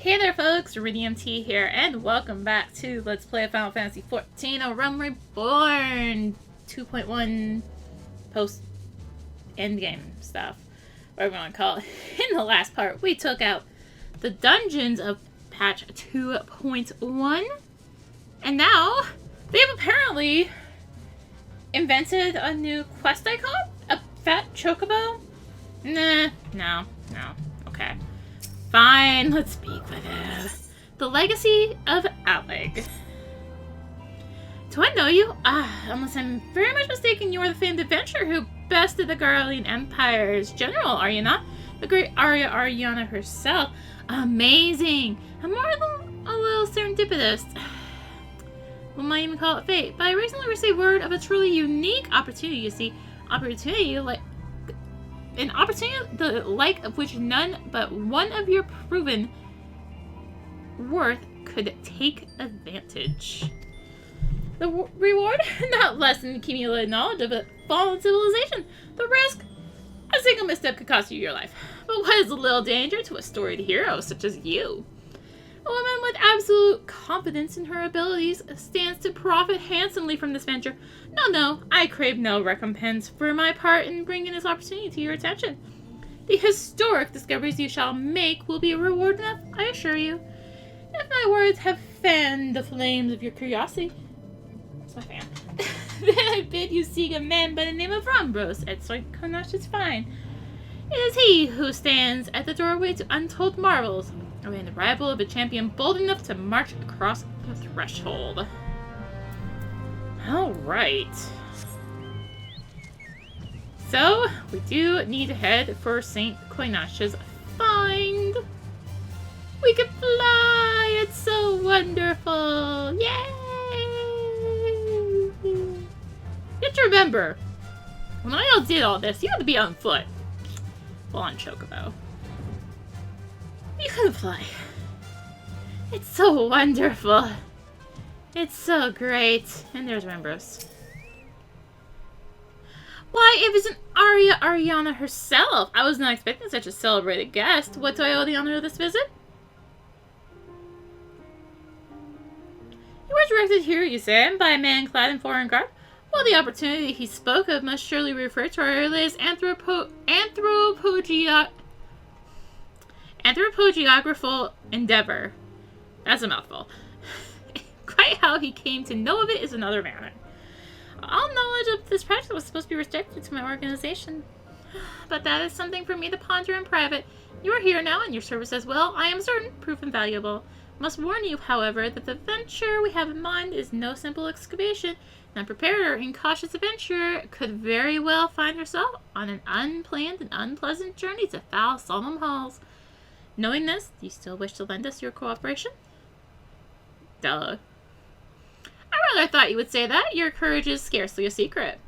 Hey there folks, rinimt here, and welcome back to Let's Play Final Fantasy XIV, A Realm Reborn 2.1 post-endgame stuff, whatever you want to call it. In the last part, we took out the dungeons of patch 2.1, and now they've apparently invented a new quest icon? A fat chocobo? Nah, no, okay. Fine, let's speak with him. The Legacy of Alec. Do I know you? Unless I'm very much mistaken, you are the famed adventurer who bested the Garlean Empire's general, are you not? The great Arya Ariana herself. Amazing! I'm more than a little serendipitous. We might even call it fate, but I recently received word of a truly unique opportunity, you see. An opportunity the like of which none but one of your proven worth could take advantage. The reward? Not less than accumulated knowledge of a fallen civilization. The risk? A single misstep could cost you your life. But what is a little danger to a storied hero such as you? A woman with absolute confidence in her abilities stands to profit handsomely from this venture. No, I crave no recompense for my part in bringing this opportunity to your attention. The historic discoveries you shall make will be reward enough, I assure you. If my words have fanned the flames of your curiosity, that's my fan, then I bid you seek a man by the name of Rambros at Soikonash fine. It is he who stands at the doorway to untold marvels, awaiting the arrival of a champion bold enough to march across the threshold. Alright. So, we do need to head for St. Koinash's find. We can fly! It's so wonderful! Yay! You have to remember, when I did all this, you had to be on foot. Well, on Chocobo. You can fly. It's so wonderful. It's so great. And there's Rambros. Why, it was an Arya Ariana herself. I was not expecting such a celebrated guest. What do I owe the honor of this visit? You were directed here, you say, by a man clad in foreign garb? Well, the opportunity he spoke of must surely refer to our latest anthropogeographical endeavor. That's a mouthful. Quite how he came to know of it is another matter. All knowledge of this project was supposed to be restricted to my organization. But that is something for me to ponder in private. You are here now, and your service as well, I am certain, proof invaluable. Must warn you, however, that the venture we have in mind is no simple excavation. An unprepared and cautious adventurer could very well find herself on an unplanned and unpleasant journey to foul solemn halls. Knowing this, do you still wish to lend us your cooperation? Duh. I rather thought you would say that. Your courage is scarcely a secret.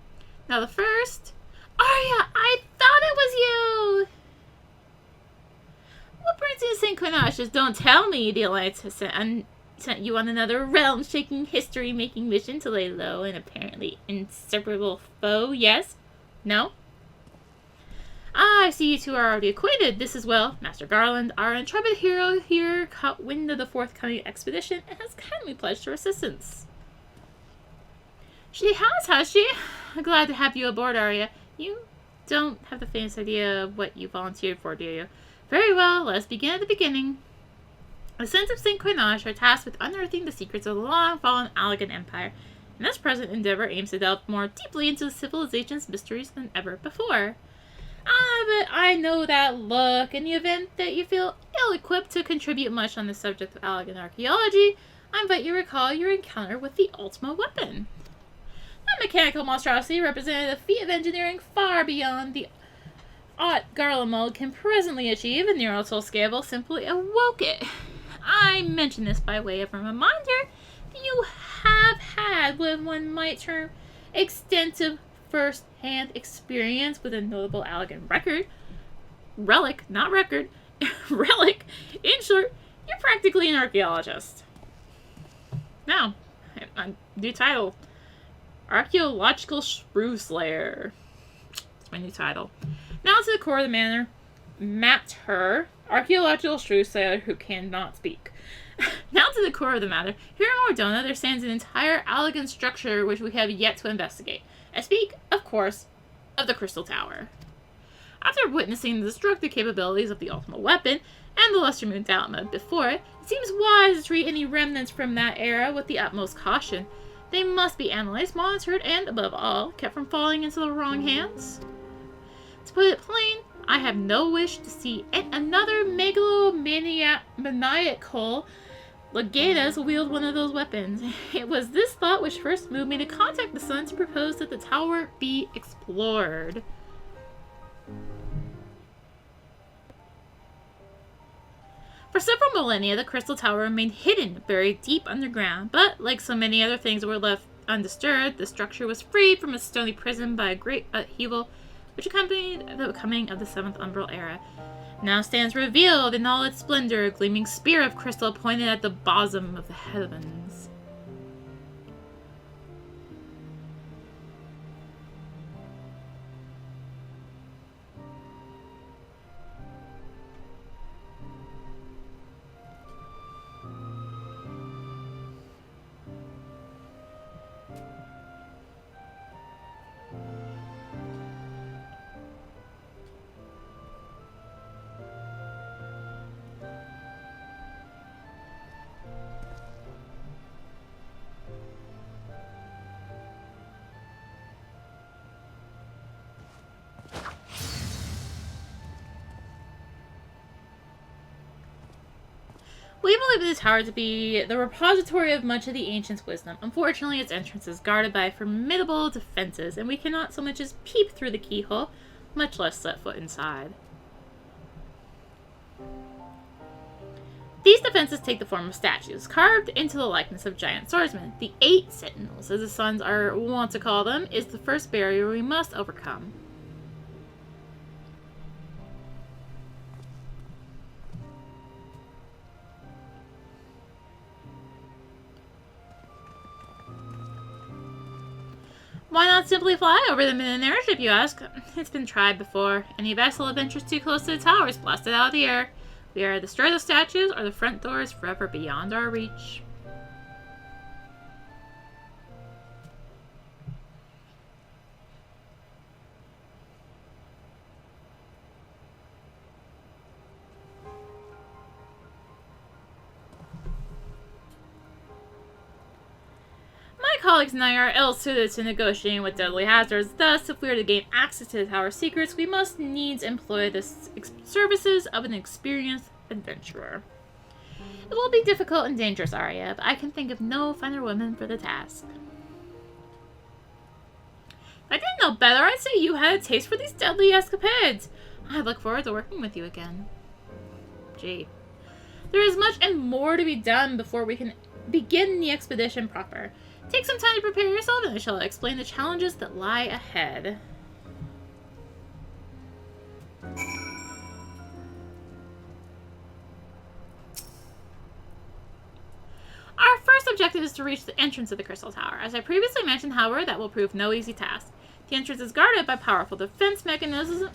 Now the first... Arya, I thought it was you! What brings you to St. Koinash's? Don't tell me the Alliance has sent you on another realm-shaking, history-making mission to lay low an apparently inseparable foe, yes? No? I see you two are already acquainted. This is well. Master Garland, our intrepid hero here, caught wind of the forthcoming expedition and has kindly pledged her assistance. She has she? Glad to have you aboard, Arya. You don't have the faintest idea of what you volunteered for, do you? Very well, let's begin at the beginning. The Sons of St. Koinash are tasked with unearthing the secrets of the long-fallen Alagan Empire, and this present endeavor aims to delve more deeply into the civilization's mysteries than ever before. But I know that look. In the event that you feel ill-equipped to contribute much on the subject of Alagan archaeology, I invite you to recall your encounter with the Ultima weapon. That mechanical monstrosity represented a feat of engineering far beyond the aught Garlemald can presently achieve, and the Neurotal Scale simply awoke it. I mention this by way of a reminder that you have had what one might term extensive first-hand experience with a notable Alagan relic. In short, you're practically an archaeologist. Now, new title. Archaeological Shrew Slayer. That's my new title. Now to the core of the matter. Archaeological soothsayer who cannot speak. Now to the core of the matter. Here in Ordona there stands an entire elegant structure which we have yet to investigate. I speak, of course, of the Crystal Tower. After witnessing the destructive capabilities of the ultimate weapon, and the lesser moon element before it, it seems wise to treat any remnants from that era with the utmost caution. They must be analyzed, monitored, and, above all, kept from falling into the wrong hands. To put it plain, I have no wish to see another megalomaniacal legatus wield one of those weapons. It was this thought which first moved me to contact the Sun to propose that the tower be explored. For several millennia, the Crystal Tower remained hidden, buried deep underground, but, like so many other things that were left undisturbed, the structure was freed from its stony prison by a great upheaval which accompanied the coming of the 7th Umbral Era. Now stands revealed in all its splendor, a gleaming spear of crystal pointed at the bosom of the heavens. We believe the tower to be the repository of much of the ancients' wisdom. Unfortunately, its entrance is guarded by formidable defenses, and we cannot so much as peep through the keyhole, much less set foot inside. These defenses take the form of statues, carved into the likeness of giant swordsmen. The 8 Sentinels, as the Suns are wont to call them, is the first barrier we must overcome. Why not simply fly over them in an airship, you ask? It's been tried before. Any vessel that ventures too close to the tower is blasted out of the air. We are destroy the statues, or the front door is forever beyond our reach. My colleagues and I are ill-suited to negotiating with deadly hazards. Thus, if we are to gain access to the tower's secrets, we must needs employ the services of an experienced adventurer. It will be difficult and dangerous, Arya, but I can think of no finer woman for the task. If I didn't know better, I'd say you had a taste for these deadly escapades. I look forward to working with you again. Gee. There is much and more to be done before we can begin the expedition proper. Take some time to prepare yourself, and I shall explain the challenges that lie ahead. Our first objective is to reach the entrance of the Crystal Tower. As I previously mentioned, however, that will prove no easy task. The entrance is guarded by powerful defense mechanisms,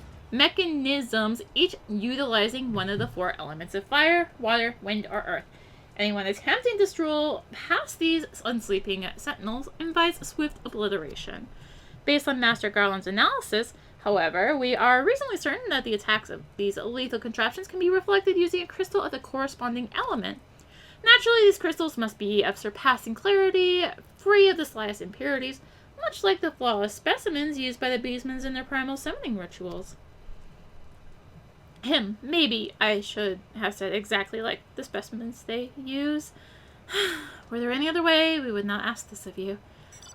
each utilizing one of the 4 elements of fire, water, wind, or earth. Anyone attempting to stroll past these unsleeping sentinels invites swift obliteration. Based on Master Garland's analysis, however, we are reasonably certain that the attacks of these lethal contraptions can be reflected using a crystal of the corresponding element. Naturally, these crystals must be of surpassing clarity, free of the slightest impurities, much like the flawless specimens used by the beastmen in their primal summoning rituals. Maybe I should have said exactly like the specimens they use. Were there any other way, we would not ask this of you.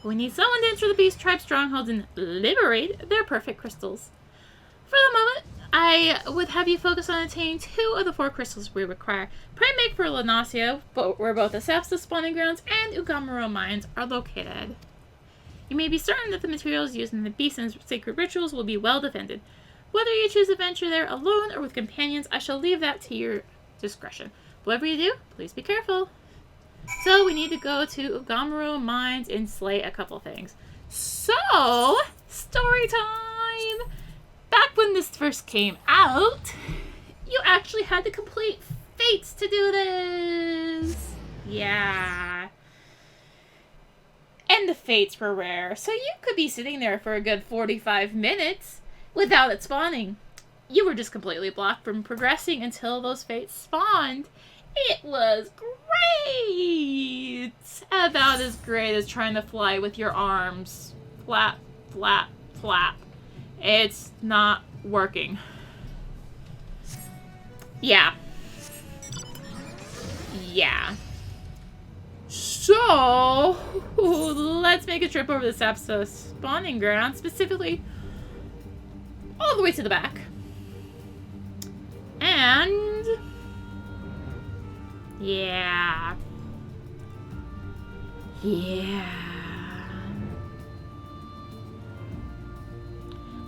We need someone to enter the Beast Tribe strongholds and liberate their perfect crystals. For the moment, I would have you focus on attaining 2 of the 4 crystals we require. Pray make for Lanasia, where both the Sapsa spawning grounds and Ugamaro mines are located. You may be certain that the materials used in the Beast's sacred rituals will be well defended. Whether you choose to venture there alone or with companions, I shall leave that to your discretion. Whatever you do, please be careful. So, we need to go to Ugamaro Mines and slay a couple things. So, story time! Back when this first came out, You actually had to complete fates to do this! Yeah. And the fates were rare, so you could be sitting there for a good 45 minutes without it spawning. You were just completely blocked from progressing until those fates spawned. It was great! About as great as trying to fly with your arms. Flap, flap, flap. It's not working. Yeah. Yeah. So, let's make a trip over this episode's spawning ground, specifically all the way to the back. And yeah. Yeah.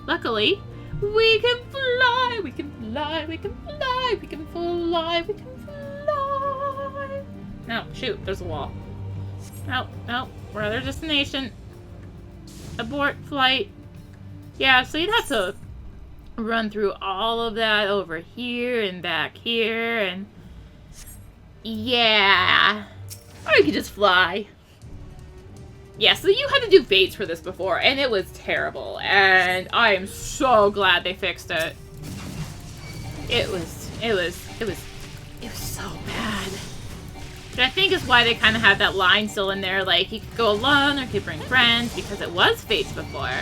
Luckily, we can fly, we can fly, we can fly, we can fly, we can fly. No, shoot, there's a wall. No, no, we're at our destination. Abort flight. Yeah, so you'd have to run through all of that over here and back here and yeah. Or you could just fly. Yeah, so you had to do fates for this before, and it was terrible. And I am so glad they fixed it. It was so bad. But I think is why they kind of had that line still in there, like you could go alone or you could bring friends, because it was fates before.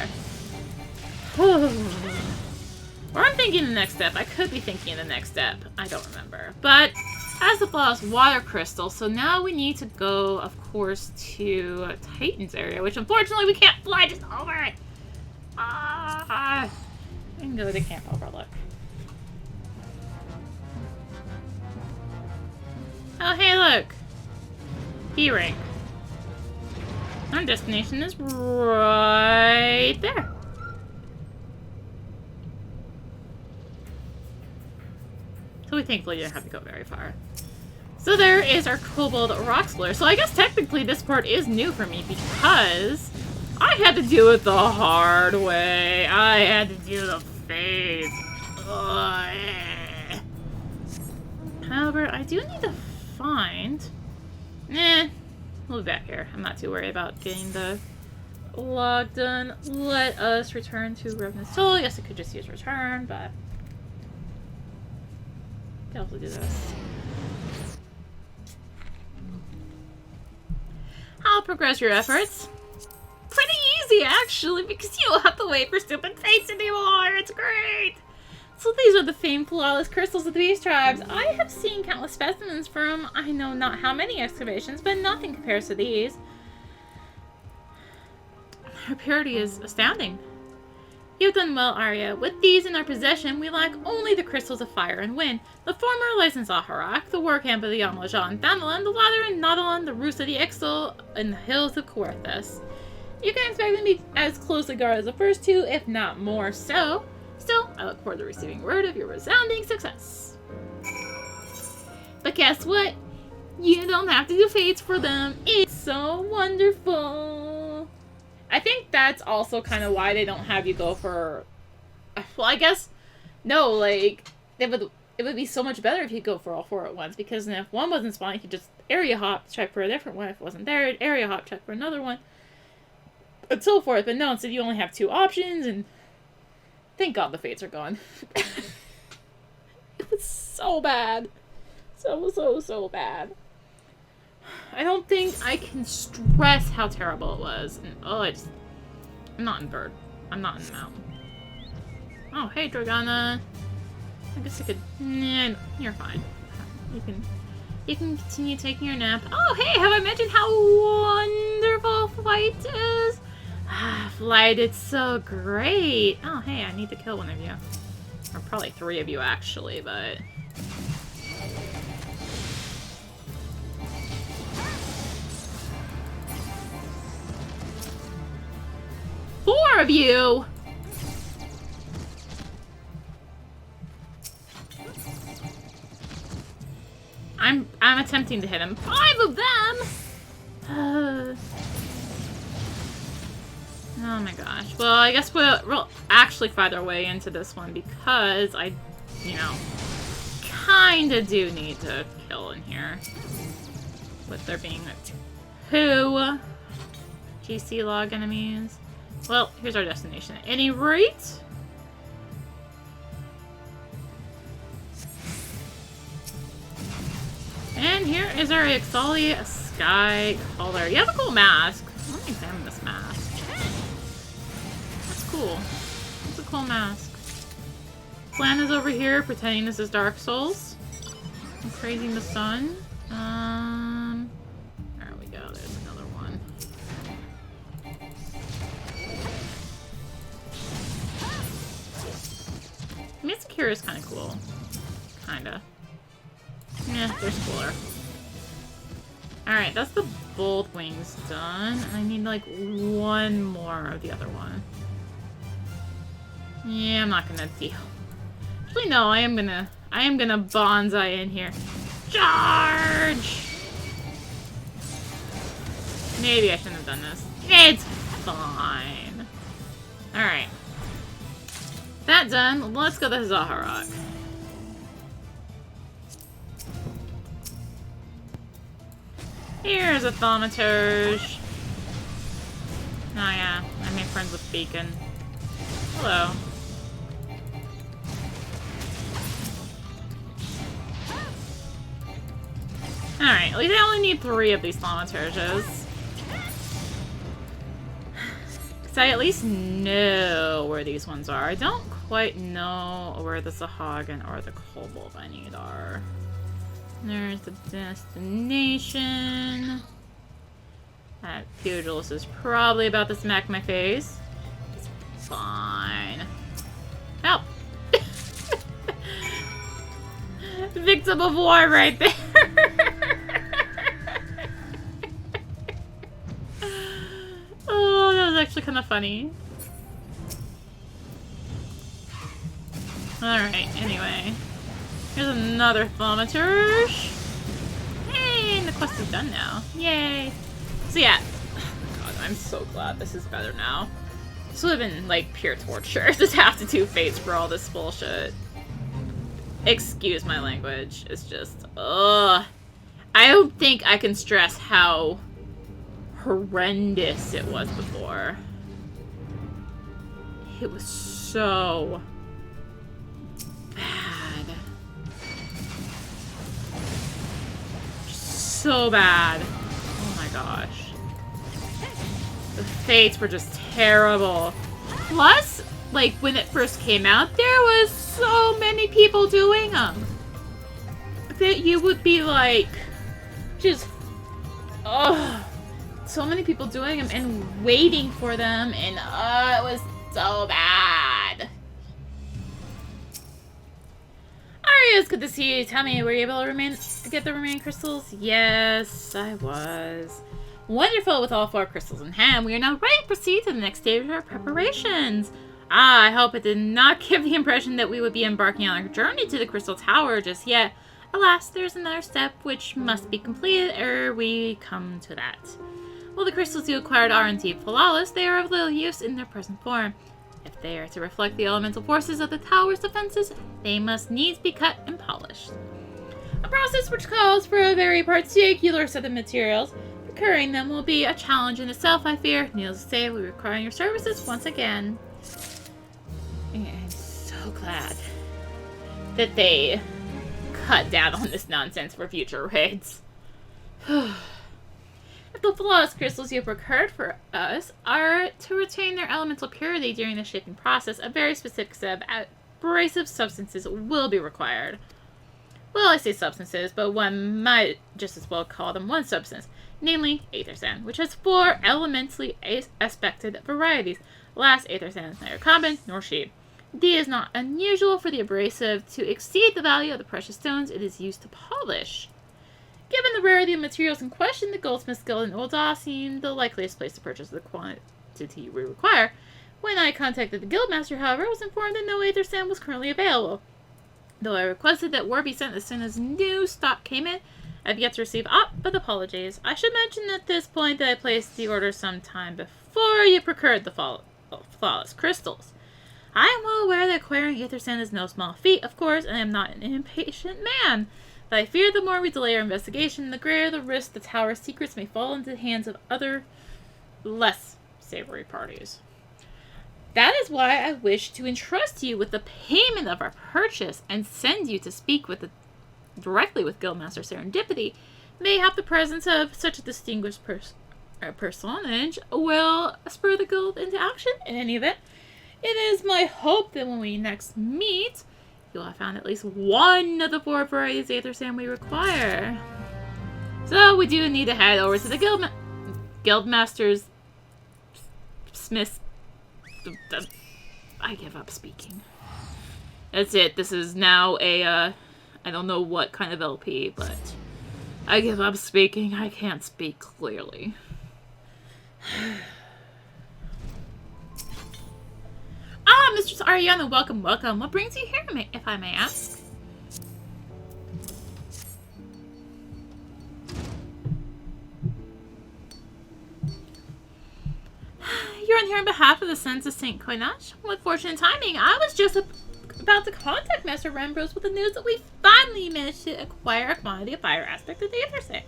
Or I'm thinking the next step. I could be thinking the next step. I don't remember. But as the boss, water crystal. So now we need to go, of course, to Titan's area, which unfortunately we can't fly just over it. We can go to Camp Overlook. Oh, hey, look. E-ring. Our destination is right there. So we thankfully didn't have to go very far. So there is our Kobold Rock Splitter. So I guess technically this part is new for me because I had to do it the hard way. I had to do the phase. However, I do need to find... we'll be back here. I'm not too worried about getting the log done. Let us return to Revenant's Soul. Yes, I could just use return, but... I'll also do this. I'll progress your efforts. Pretty easy, actually, because you don't have to wait for stupid fates anymore. It's great! So these are the famed flawless crystals of the beast tribes. I have seen countless specimens from I know not how many excavations, but nothing compares to these. Her purity is astounding. You've done well, Arya. With these in our possession, we lack only the crystals of fire and wind. The former lies in Zaharak, the war camp of the Yamlaja in Thanalan, the latter in Nautilon, the roost of the Ixtal, and the hills of Coerthas. You can expect them to be as closely guarded as the first two, if not more so. Still, I look forward to receiving word of your resounding success. But guess what? You don't have to do fates for them. It's so wonderful. I think that's also kind of why they don't have you go for... Well, I guess... No, like... It would be so much better if you go for all four at once, because then if one wasn't spawned, you could just area hop, check for a different one. If it wasn't there, area hop, check for another one. And so forth. But no, instead you only have two options, and... Thank God the fates are gone. It was so bad. So bad. I don't think I can stress how terrible it was. And, I'm not in Bird. I'm not in the mountain. Oh, hey, Dragana. I guess I could... Nah, you're fine. You can continue taking your nap. Oh, hey, have I mentioned how wonderful Flight is? Flight, it's so great. Oh, hey, I need to kill one of you. Or probably three of you, actually, but... Four of you! I'm attempting to hit him. 5 of them! Oh my gosh. Well, I guess we'll actually find our way into this one because kinda do need to kill in here. With there being 2 GC log enemies. Well, here's our destination. At any rate... And here is our XIV Sky Collar. You have a cool mask. Let me examine this mask. That's cool. It's a cool mask. Flan is over here pretending this is Dark Souls. I'm praising the sun. There we go. There's another one. Miss Cure is kind of cool. Kinda. Yeah, there's cooler. Alright, that's the bold wings done. I need like 1 more of the other one. Yeah, I'm not gonna deal. Actually, no, I am gonna bonsai in here. Charge! Maybe I shouldn't have done this. It's fine. Alright. That done, let's go to Zaharok. Here's a thaumaturge. Oh yeah, I made friends with Beacon. Hello. Alright, at least I only need 3 of these thaumaturges. Because I at least know where these ones are. I don't quite know where the Sahagin or the Kobold I need are. There's the destination. That pugilist is probably about to smack my face. It's fine. Help! Victim of war right there. Oh, that was actually kind of funny. Alright, anyway. Here's another thaumaturge. Hey, and the quest is done now. Yay. So yeah. God, I'm so glad this is better now. This would have been, like, pure torture. Just have to do fates for all this bullshit. Excuse my language. It's just, ugh. I don't think I can stress how horrendous it was before. It was so bad. So bad. Oh my gosh. The fates were just terrible. Plus, like, when it first came out, there was so many people doing them. That you would be like, just, oh, so many people doing them and waiting for them, and it was so bad. Aria, it's good to see you. Tell me, were you able to get the remaining crystals? Yes, I was. Wonderful. With all 4 crystals in hand, we are now ready to proceed to the next stage of our preparations. I hope it did not give the impression that we would be embarking on our journey to the Crystal Tower just yet. Alas, there's another step which must be completed ere we come to that. While the crystals you acquired are indeed flawless, they are of little use in their present form. If they are to reflect the elemental forces of the tower's defenses, they must needs be cut and polished. A process which calls for a very particular set of materials. Procuring them will be a challenge in itself, I fear. Needless to say, we require your services once again. I'm so glad that they cut down on this nonsense for future raids. If the flawless crystals you have procured for us are to retain their elemental purity during the shaping process, a very specific set of abrasive substances will be required. Well, I say substances, but one might just as well call them one substance, namely aether sand, which has 4 elementally aspected varieties. Alas, aether sand is neither common nor cheap. Indeed, it is not unusual for the abrasive to exceed the value of the precious stones it is used to polish. Given the rarity of materials in question, the Goldsmith's Guild in Ul'dah seemed the likeliest place to purchase the quantity we require. When I contacted the Guildmaster, however, I was informed that no aether sand was currently available. Though I requested that word be sent as soon as new stock came in, I have yet to receive aught but apologies. I should mention at this point that I placed the order some time before you procured the flawless crystals. I am well aware that acquiring Aether Sand is no small feat, of course, and I am not an impatient man. But I fear the more we delay our investigation, the greater the risk the tower's secrets may fall into the hands of other, less savory parties. That is why I wish to entrust you with the payment of our purchase and send you to speak directly with Guildmaster Serendipity. Mayhap the presence of such a distinguished personage will spur the guild into action. In any event, it is my hope that when we next meet, you'll have found at least one of the 4 varieties of Aether Sand we require. So we do need to head over to the Guildmaster's Smith's. I give up speaking. That's it. This is now a, I don't know what kind of LP, but I give up speaking. I can't speak clearly. Mistress Ariana, welcome, welcome. What brings you here, if I may ask? You're in here on behalf of the Sons of St. Coinage. With fortunate timing, I was just about to contact Master Rembros with the news that we finally managed to acquire a quantity of fire aspect of the Aether Sand.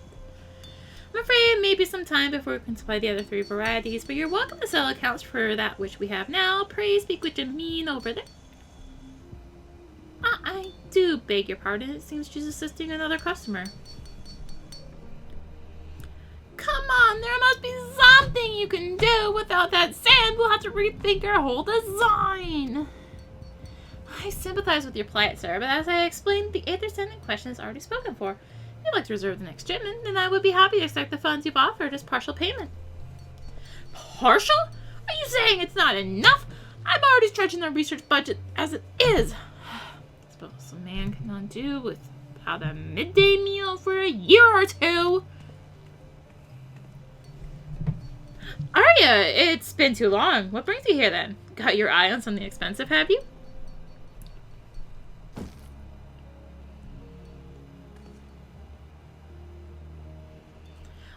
I'm afraid it may be some time before we can supply the other 3 varieties, but you're welcome to sell accounts for that which we have now. Pray speak with Jameen over there. I do beg your pardon. It seems she's assisting another customer. Come on, there must be something you can do. Without that sand, we'll have to rethink our whole design. I sympathize with your plight, sir, but as I explained, the Aether Sand in question is already spoken for. If you'd like to reserve the next shipment, then I would be happy to accept the funds you've offered as partial payment. Partial? Are you saying it's not enough? I'm already stretching the research budget as it is. I suppose a man cannot do without a midday meal for a year or 2. Arya, it's been too long. What brings you here then? Got your eye on something expensive, have you?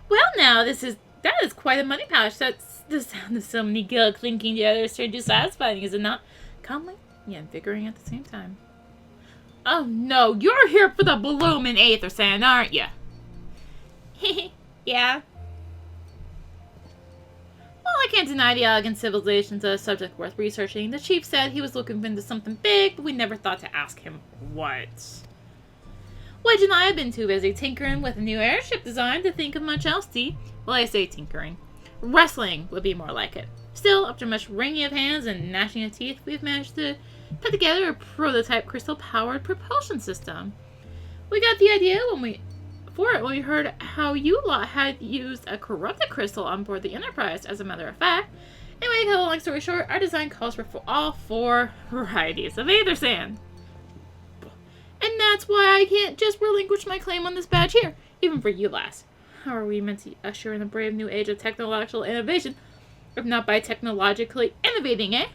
Well now, that is quite a money pouch. That's the sound of so many gil clinking together is strangely satisfying, is it not? Calmly, yet invigorating at the same time. Oh no, you're here for the bloomin' Aether Sand, aren't you? Yeah. Well, I can't deny the elegant civilization's a subject worth researching. The chief said he was looking into something big, but we never thought to ask him what. Wedge and I have been too busy tinkering with a new airship design to think of much else, see? Well, I say tinkering. Wrestling would be more like it. Still, after much wringing of hands and gnashing of teeth, we've managed to put together a prototype crystal-powered propulsion system. We got the idea when we heard how you lot had used a corrupted crystal on board the Enterprise, as a matter of fact. Anyway, to cut a long story short, our design calls for all 4 varieties of Aether Sand. And that's why I can't just relinquish my claim on this badge here, even for you lass. How are we meant to usher in a brave new age of technological innovation, if not by technologically innovating, eh?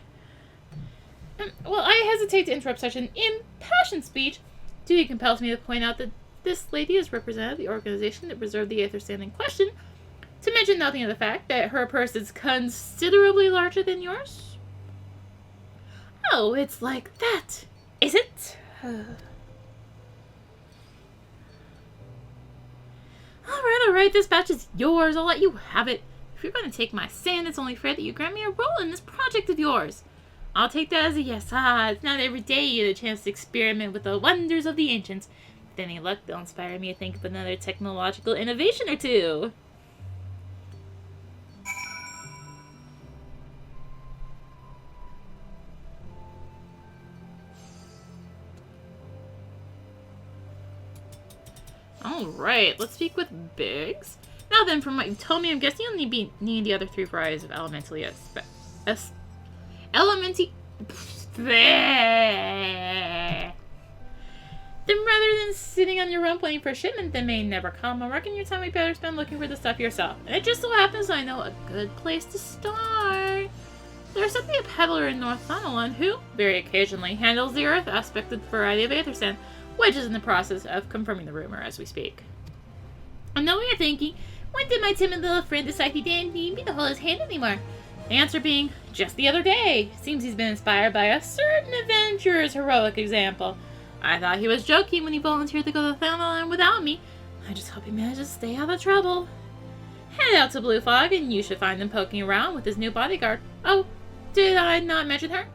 Well, I hesitate to interrupt such an impassioned speech. Duty compels me to point out that this lady is representative of the organization that reserved the Aether Sand in question, to mention nothing of the fact that her purse is considerably larger than yours. Oh, it's like that, is it? Alright, this batch is yours. I'll let you have it. If you're going to take my sand, it's only fair that you grant me a role in this project of yours. I'll take that as a yes. It's not every day you get a chance to experiment with the wonders of the ancients. With any luck, they'll inspire me to think of another technological innovation or 2. Alright, let's speak with Biggs. Now then, from what you told me, I'm guessing you'll need the other 3 varieties of elementally Then rather than sitting on your rump waiting for a shipment that may never come, I reckon your time we better spend looking for the stuff yourself. And it just so happens I know a good place to start. There's simply a peddler in North Thanalan who, very occasionally, handles the earth aspect of the variety of Aether Sand, which is in the process of confirming the rumor as we speak. I know what you're thinking. When did my timid little friend decide he didn't need me to hold his hand anymore? The answer being, just the other day. Seems he's been inspired by a certain adventurer's heroic example. I thought he was joking when he volunteered to go to the Thanaline without me. I just hope he manages to stay out of trouble. Head out to Blue Fog and you should find him poking around with his new bodyguard. Oh, did I not mention her?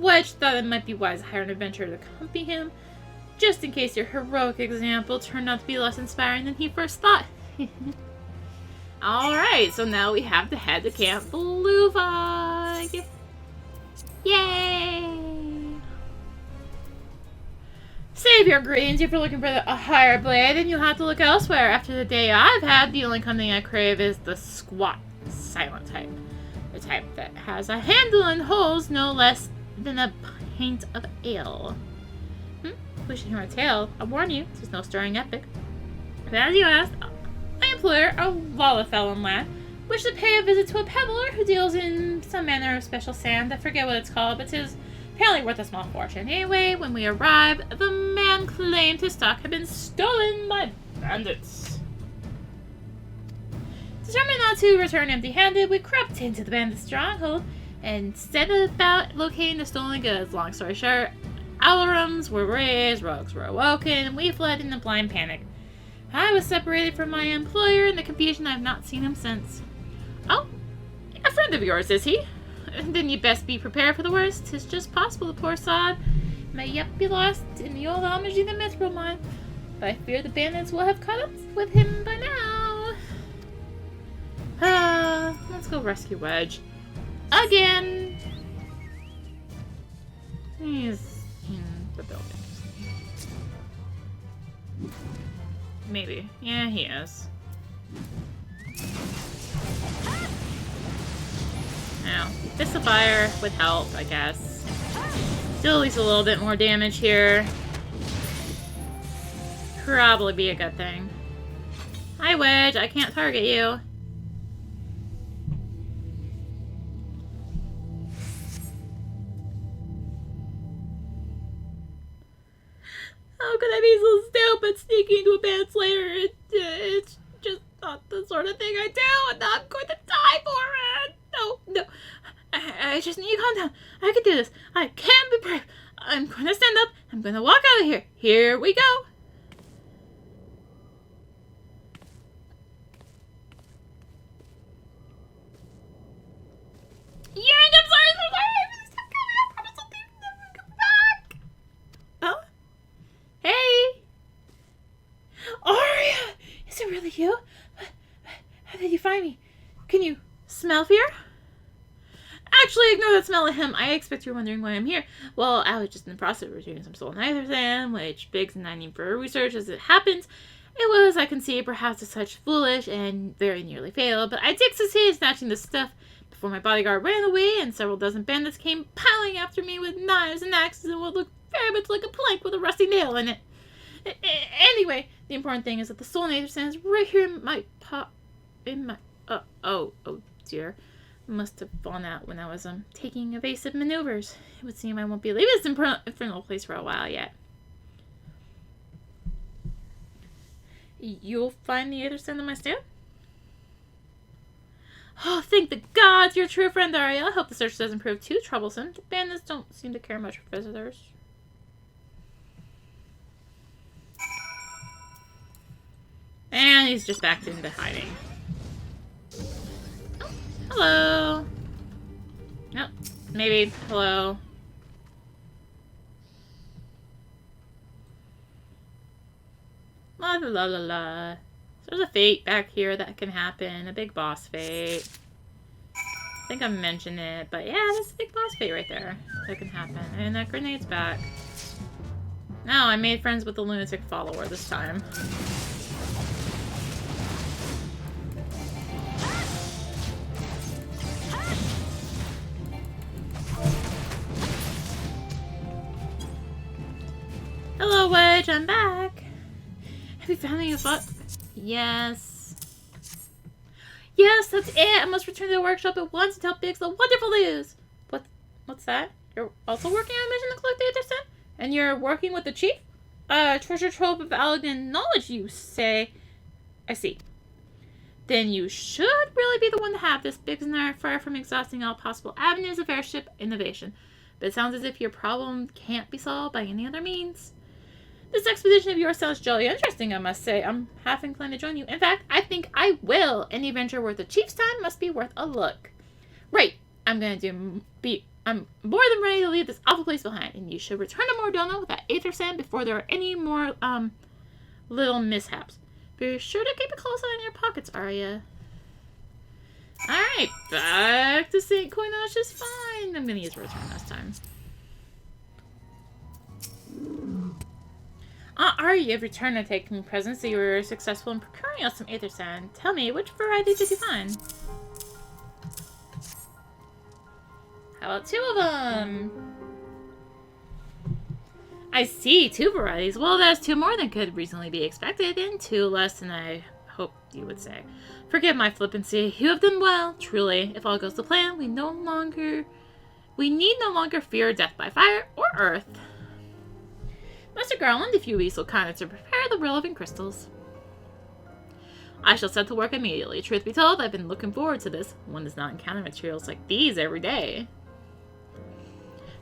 Wedge thought it might be wise to hire an adventurer to accompany him, just in case your heroic example turned out to be less inspiring than he first thought. Alright, so now we have to head to Camp Blue Fog. Yay! Save your greens if you're looking for a higher blade, and you'll have to look elsewhere. After the day I've had, the only kind I crave is the squat, silent type. The type that has a handle and holds no less than a pint of ale. Wish you hear my tale. I warn you, this is no stirring epic. But as you asked, my employer, a Lalafellan lad, wished to pay a visit to a peddler who deals in some manner of special sand. I forget what it's called, but 'tis apparently worth a small fortune. Anyway, when we arrived, the man claimed his stock had been stolen by bandits. Determined not to return empty-handed, we crept into the bandits' stronghold and set about locating the stolen goods. Long story short, alarms were raised, rogues were awoken, and we fled in a blind panic. I was separated from my employer in the confusion. I have not seen him since. Oh, a friend of yours, is he? Then you best be prepared for the worst. 'Tis just possible the poor sod may yet be lost in the old Almagy the Mithril mine. But I fear the bandits will have caught up with him by now. Let's go rescue Wedge. Again! He's in the building. Maybe. Yeah, he is. Now, fist of fire would help, I guess. Still at least a little bit more damage here. Probably be a good thing. Hi, Wedge. I can't target you. How could I be so stupid sneaking into a band slayer? It's just not the sort of thing I do, and I'm going to die for it. No. I just need to calm down. I can do this. I can be brave. I'm going to stand up. I'm going to walk out of here. Here we go. Yang, I'm sorry. I promise I'll never come back. Oh? Hey! Aria! Is it really you? How did you find me? Can you smell fear? Actually, ignore that smell of him. I expect you're wondering why I'm here. Well, I was just in the process of retrieving some stolen sand, which Biggs and I need for research. As it happens, it was, I can see, perhaps a such foolish and very nearly fatal, but I did succeed in snatching the stuff before my bodyguard ran away, and several dozen bandits came piling after me with knives and axes and what looked very much like a plank with a rusty nail in it. Anyway, the important thing is that the stolen aether sand is right here in my oh dear. Must have fallen out when I was taking evasive maneuvers. It would seem I won't be leaving this infernal place for a while yet. You'll find the aether sand in my stand? Oh, thank the gods! You're a true friend, Aria. I hope the search doesn't prove too troublesome. The bandits don't seem to care much for visitors. And he's just back into hiding. Oh, hello. Nope. Maybe. Hello. La la la la la. So there's a fate back here that can happen. A big boss fate. I think I mentioned it, but yeah, there's a big boss fate right there that can happen. And that grenade's back. Now I made friends with the lunatic follower this time. Hello, Wedge, I'm back. Have you found me a foot? Yes. Yes, that's it. I must return to the workshop at once and tell Biggs the wonderful news. What's that? You're also working on a mission to collect the aether sand? And you're working with the chief? Treasure trove of Allegan knowledge, you say? I see. then you should really be the one to have this big and far from exhausting all possible avenues of airship innovation. But it sounds as if your problem can't be solved by any other means. This expedition of yours sounds jolly interesting, I must say. I'm half inclined to join you. In fact, I think I will. Any venture worth a chief's time must be worth a look. Right. I'm more than ready to leave this awful place behind, and you should return to Mordona with that aether sand before there are any more, little mishaps. Be sure to keep a close eye on your pockets, Arya. Alright, back to St. Coinage is fine. I'm gonna use return this time. Arya, you've returned to take me presents that you were successful in procuring us some aether sand. Tell me, which variety did you find? How about 2 of them? I see, 2 varieties. Well, that's 2 more than could reasonably be expected, and 2 less than I hoped you would say. Forgive my flippancy. You have done well, truly. If all goes to plan, we need no longer fear death by fire or earth. Mr. Garland, if you will be so kind as to prepare the relevant crystals. I shall set to work immediately. Truth be told, I've been looking forward to this. One does not encounter materials like these every day.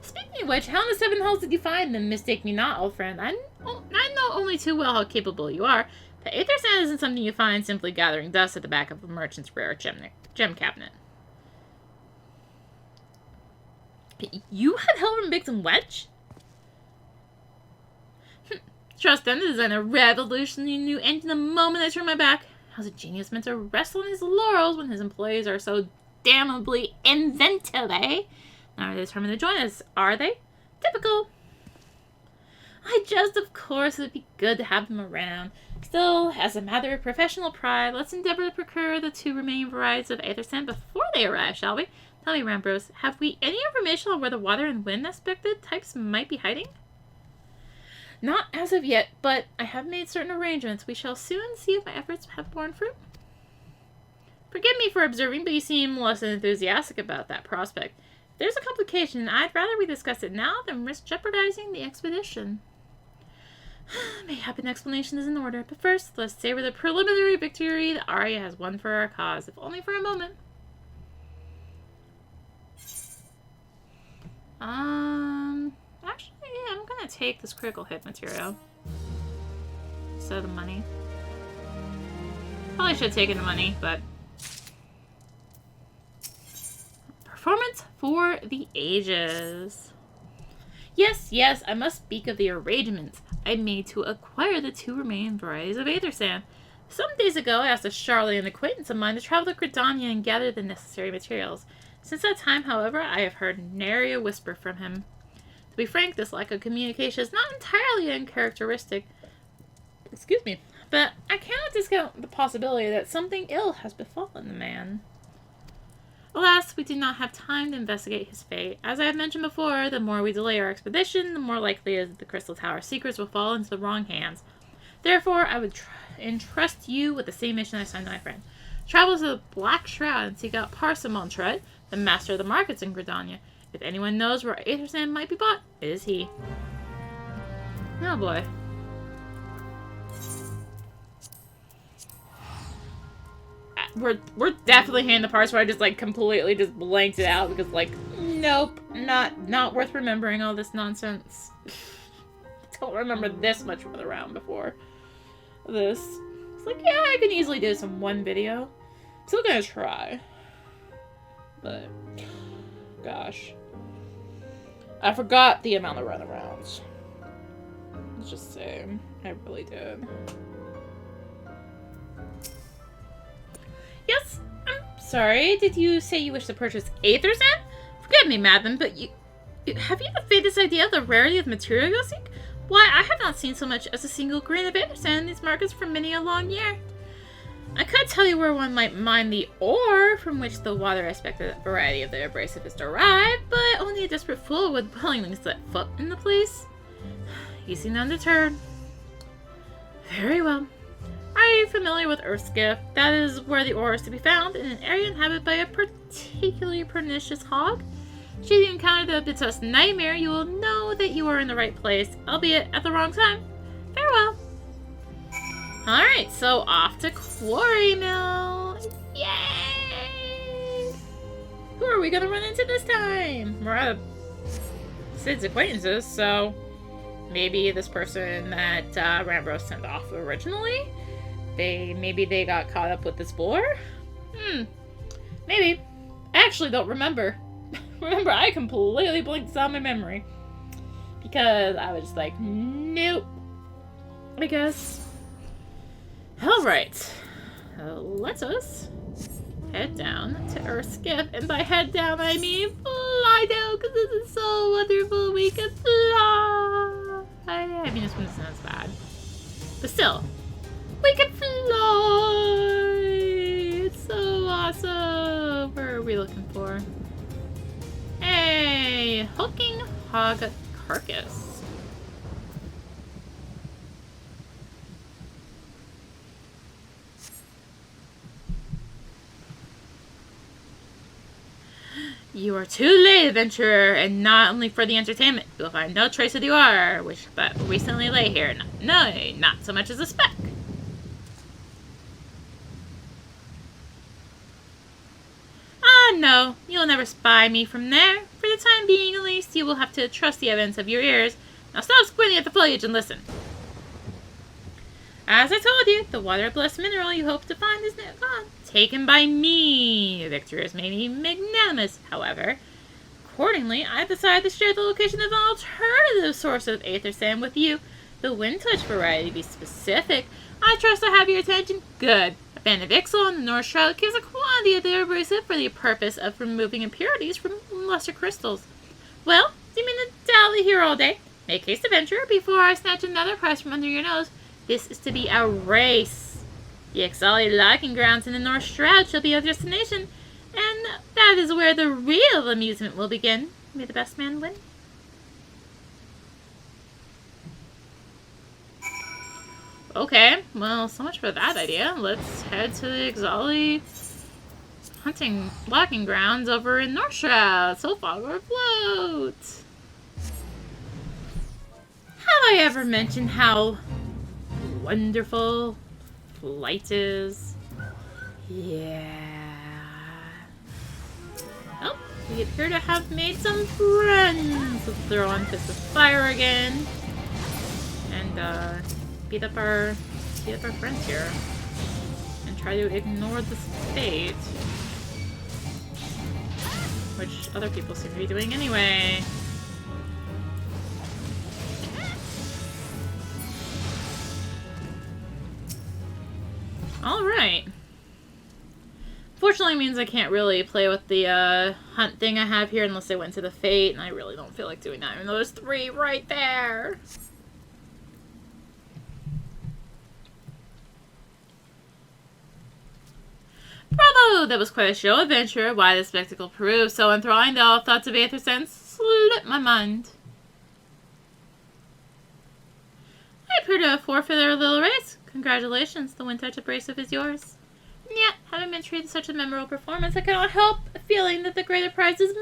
Speaking of which, how in the 7 hells did you find them? Mistake me not, old friend. I know only too well how capable you are. The aether sand isn't something you find simply gathering dust at the back of a merchant's rare gem cabinet. You had help from Biggs and Wedge? Trust them to design a revolutionary new engine the moment I turn my back. How's a genius meant to rest on his laurels when his employees are so damnably inventive, eh? Now they're determined to join us, are they? Typical. Of course, it would be good to have them around. Still, as a matter of professional pride, let's endeavor to procure the 2 remaining varieties of aether sand before they arrive, shall we? Tell me, Rambros, have we any information on where the water and wind aspected types might be hiding? Not as of yet, but I have made certain arrangements. We shall soon see if my efforts have borne fruit. Forgive me for observing, but you seem less enthusiastic about that prospect. If there's a complication, I'd rather we discuss it now than risk jeopardizing the expedition. Mayhap an explanation is in order, but first, let's savor the preliminary victory that Arya has won for our cause, if only for a moment. Actually, I'm gonna take this critical hit material instead of the money. Probably should have taken the money, but performance for the ages. Yes, I must speak of the arrangements I made to acquire the 2 remaining varieties of aether sand. Some days ago, I asked a Charlatan acquaintance of mine to travel to Gridania and gather the necessary materials. Since that time, however, I have heard nary a whisper from him. To be frank, this lack of communication is not entirely uncharacteristic. Excuse me, but I cannot discount the possibility that something ill has befallen the man. Alas, we do not have time to investigate his fate. As I have mentioned before, the more we delay our expedition, the more likely it is that the Crystal Tower secrets will fall into the wrong hands. Therefore, I would entrust you with the same mission I assigned my friend. Travel to the Black Shroud and seek out Parsimon, the master of the markets in Gridania. If anyone knows where aether sand might be bought, it is he. Oh boy. We're definitely hitting the parts where I just like completely just blanked it out because like, nope, not worth remembering all this nonsense. Don't remember this much further around before this. It's like, yeah, I can easily do this in one video. Still gonna try. But, gosh. I forgot the amount of runarounds. Let's just say, I really did. Yes, I'm sorry. Did you say you wish to purchase aether sand? Forgive me, madam, but have you the faintest idea of the rarity of the material you seek? Why, I have not seen so much as a single grain of aether sand in these markets for many a long year. I could tell you where one might mine the ore from which the water aspect of that variety of the abrasive is derived, but only a desperate fool would willingly set foot in the place. You seem undeterred. Very well. Are you familiar with Earth's Gift? That is where the ore is to be found, in an area inhabited by a particularly pernicious hog. Should you encounter the Bitus nightmare, you will know that you are in the right place, albeit at the wrong time. Farewell. Alright, so off to Quarry Mill. Yay! Who are we gonna run into this time? We're out of Sid's acquaintances, so maybe this person that Rambo sent off originally? Maybe they got caught up with this boar? Maybe. I actually don't remember. Remember, I completely blinked this out of my memory. Because I was just like, nope. I guess. Alright. Let us head down to Earth's gift. And by head down, I mean fly down, because this is so wonderful. We can fly. I mean, this one isn't as bad. But still, we can fly. It's so awesome. Where are we looking for? Hey, hulking hog carcass. You are too late, adventurer, and not only for the entertainment. You will find no trace of the ore, which but recently lay here. No, not so much as a speck. Ah, no, you'll never spy me from there. For the time being, at least, you will have to trust the evidence of your ears. Now stop squinting at the foliage and listen. As I told you, the water-blessed mineral you hope to find is now gone. Taken by me. Victor has made me magnanimous, however. Accordingly, I decided to share the location of an alternative source of aether sand with you. The wind touch variety, to be specific. I trust I have your attention. Good. A band of Ixal on the North Shroud gives a quantity of the abrasive for the purpose of removing impurities from lesser crystals. Well, do you mean to dally here all day? Make haste, adventurer, before I snatch another prize from under your nose. This is to be a race. The XIV locking grounds in the North Shroud shall be our destination, and that is where the real amusement will begin. May the best man win. Okay, well, so much for that idea. Let's head to the XIV hunting locking grounds over in North Shroud. So fog or float. Have I ever mentioned how wonderful flight is? Yeah. Oh, we appear to have made some friends. Let's throw on Fist of Fire again. And, beat up our friends here. And try to ignore this fate. Which other people seem to be doing anyway. Alright. Fortunately, it means I can't really play with the hunt thing I have here unless I went to the Fate, and I really don't feel like doing that, even though there's 3 right there. Bravo! That was quite a show, adventure. Why the spectacle proved so enthralling that all thoughts of aether sense slipped my mind. I appear to have forfeited our little race. Congratulations, the wind touch abrasive is yours. Yet, having been treated to such a memorable performance, I cannot help feeling that the greater prize is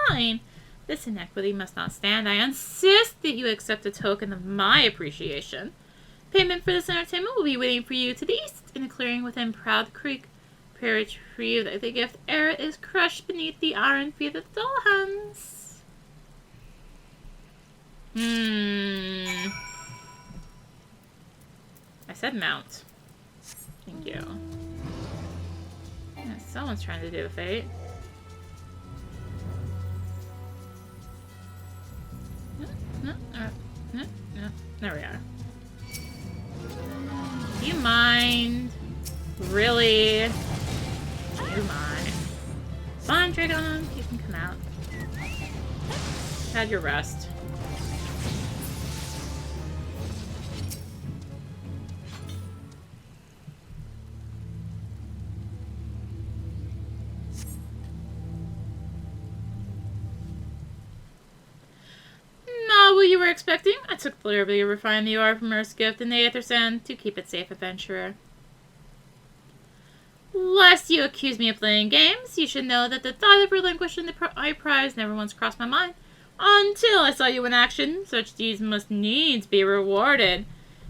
mine. This inequity must not stand. I insist that you accept a token of my appreciation. Payment for this entertainment will be waiting for you to the east, in a clearing within Proud Creek. Pray retrieve that the gift ere it is crushed beneath the iron feet of the dull hands. I said mount. Thank you. Yeah, someone's trying to do the Fate. No, there we are. Do you mind? Really? Do you mind? Fine, Dragon. You can come out. Had your rest. What you were expecting? I took the liberty to refine the ore from Earth's gift in the aether sand to keep it safe, adventurer. Lest you accuse me of playing games, you should know that the thought of relinquishing the prize never once crossed my mind. Until I saw you in action, such deeds must needs be rewarded.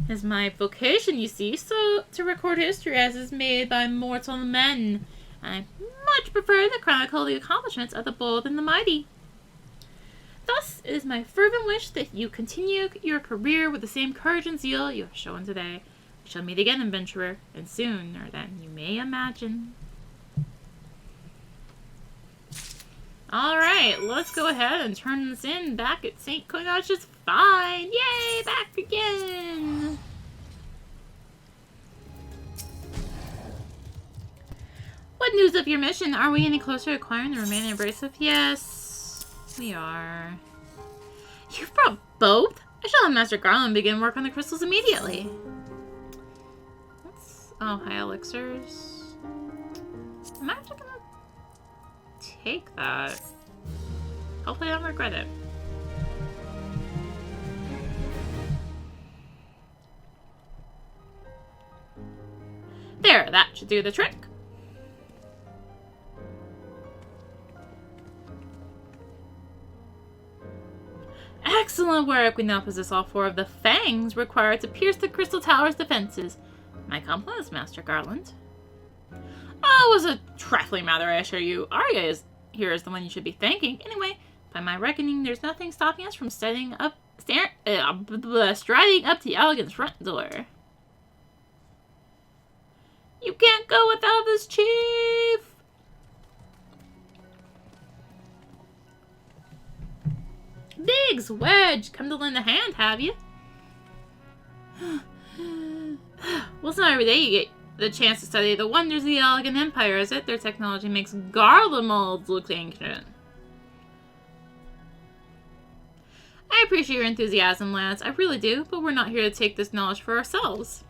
It is my vocation, you see, so to record history as is made by mortal men. and I much prefer to chronicle the accomplishments of the bold and the mighty. Thus, it is my fervent wish that you continue your career with the same courage and zeal you have shown today. We shall meet again, adventurer, and sooner than you may imagine. Alright, let's go ahead and turn this in back at St. Conach's Fine. Yay, back again! What news of your mission? Are we any closer to acquiring the remaining abrasive? Yes, we are. You've brought both? I shall have Master Garland begin work on the crystals immediately. Oh, high elixirs. I'm actually gonna take that. Hopefully I don't regret it. There, that should do the trick. Excellent work! We now possess all 4 of the fangs required to pierce the Crystal Tower's defenses. My compliments, Master Garland. Oh, it was a trifling matter, I assure you. Arya here is the one you should be thanking. Anyway, by my reckoning, there's nothing stopping us from striding up to Elegant's front door. You can't go without this, Chief! Biggs, Wedge, come to lend a hand, have you? Well, it's not every day you get the chance to study the wonders of the Elegant Empire, is it? Their technology makes garland molds look ancient. I appreciate your enthusiasm, lads. I really do, but we're not here to take this knowledge for ourselves.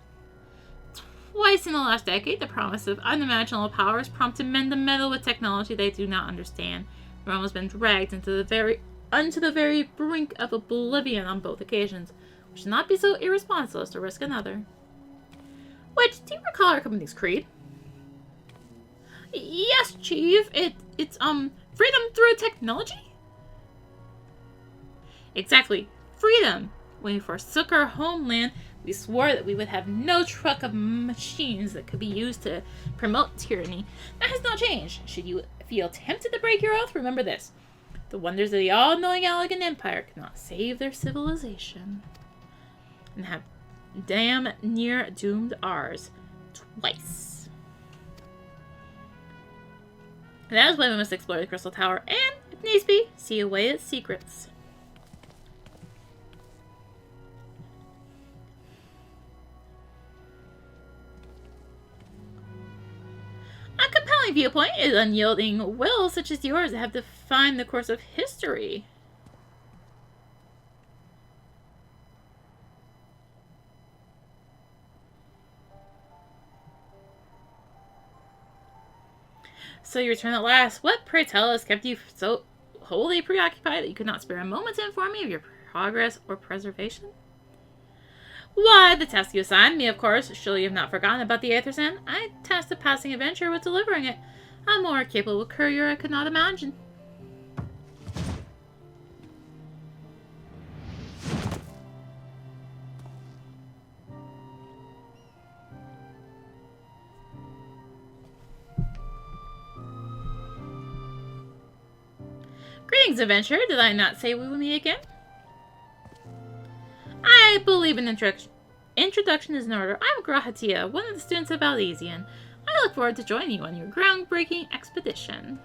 Twice in the last decade, the promise of unimaginable powers prompted men to meddle with technology they do not understand. Rome has been dragged into the very brink of oblivion on both occasions. We should not be so irresponsible as to risk another. Wait, do you recall our company's creed? Yes, Chief. It's freedom through technology? Exactly. Freedom. When we forsook our homeland, we swore that we would have no truck of machines that could be used to promote tyranny. That has not changed. Should you feel tempted to break your oath, remember this. The wonders of the all-knowing Elegant Empire cannot save their civilization. And have damn near doomed ours twice. And that is why we must explore the Crystal Tower and, if needs be, see away its secrets. A compelling viewpoint is unyielding will such as yours that have defined the course of history. So you return at last. What, pray tell, has kept you so wholly preoccupied that you could not spare a moment to inform me of your progress or preservation? Why, the task you assigned me, of course. Surely you have not forgotten about the Aether's End. I tasked a passing adventurer with delivering it. A more capable courier I could not imagine. Greetings, adventurer. Did I not say we would meet again? I believe an introduction is in order. I'm Grahatia, one of the students of Valdesian. I look forward to joining you on your groundbreaking expedition.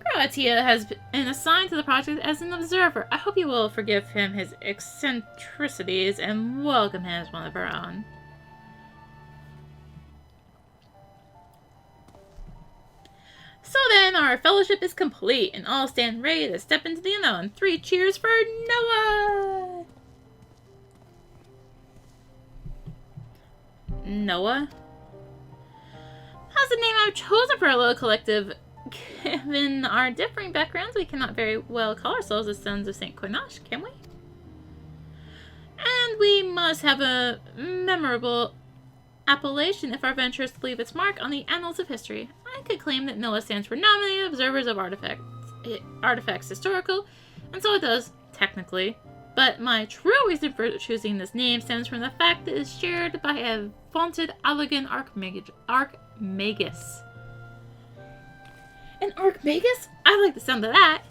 Grahatia has been assigned to the project as an observer. I hope you will forgive him his eccentricities and welcome him as one of our own. So then, our fellowship is complete, and all stand ready to step into the unknown. 3 cheers for Noah! Noah? How's the name I've chosen for our little collective? Given our differing backgrounds, we cannot very well call ourselves the Sons of St. Conach, can we? And we must have a memorable appellation if our venture is to leave its mark on the annals of history. I could claim that NOAA stands for Nominated Observers of Artifacts Historical, and so it does, technically, But my true reason for choosing this name stems from the fact that it is shared by a vaunted Allegan Archmagus. An Archmagus? I like the sound of that.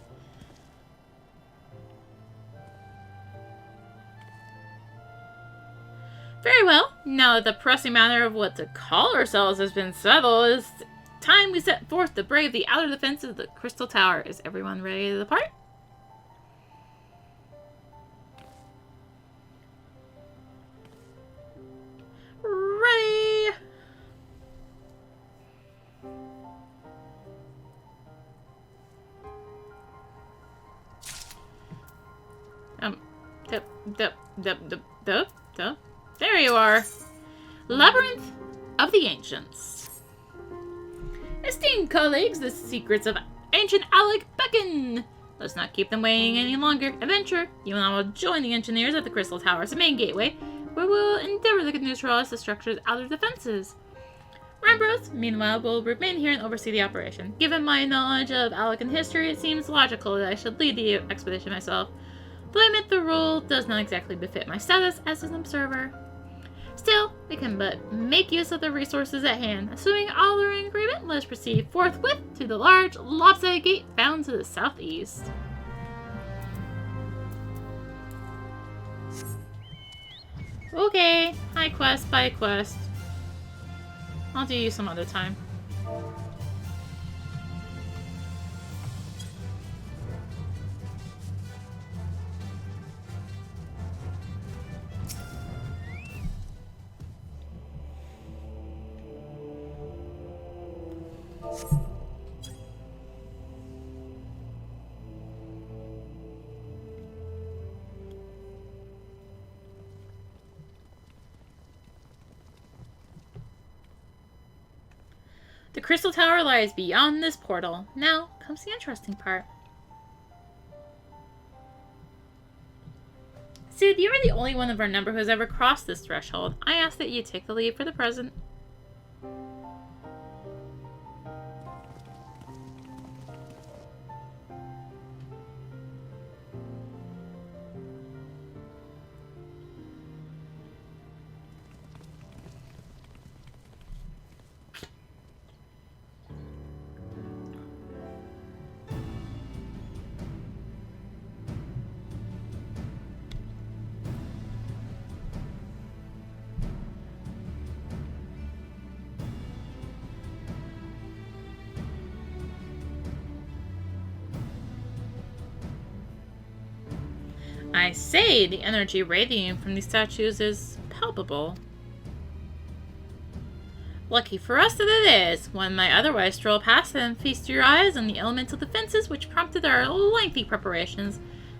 Very well, now that the pressing matter of what to call ourselves has been settled, it's time we set forth to brave the outer defenses of the Crystal Tower. Is everyone ready to depart? Ready! There you are. Labyrinth of the Ancients. Esteemed colleagues, the secrets of ancient Alec beckon. Let's not keep them waiting any longer. Adventure, you and I will join the engineers at the Crystal Tower's main gateway, where we will endeavor to neutralize the structure's outer defenses. Rambrose, meanwhile, will remain here and oversee the operation. Given my knowledge of Alecan history, it seems logical that I should lead the expedition myself. Though I admit the role does not exactly befit my status as an observer. Still, we can but make use of the resources at hand. Assuming all are in agreement, let us proceed forthwith to the large, lopsided gate found to the southeast. Okay, high quest by quest. I'll do you some other time. The Crystal Tower lies beyond this portal. Now comes the interesting part. Sid, you are the only one of our number who has ever crossed this threshold. I ask that you take the lead for the present. I say, the energy radiating from these statues is palpable. Lucky for us that it is. One might otherwise stroll past them, feast your eyes on the elemental defenses which prompted our lengthy preparations.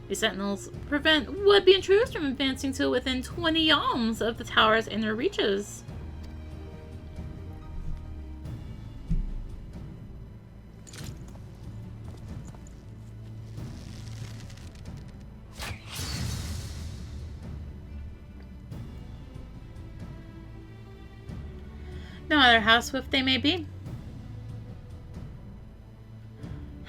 The sentinels prevent would-be intruders from advancing to within 20 yalms of the tower's inner reaches. No matter how swift they may be.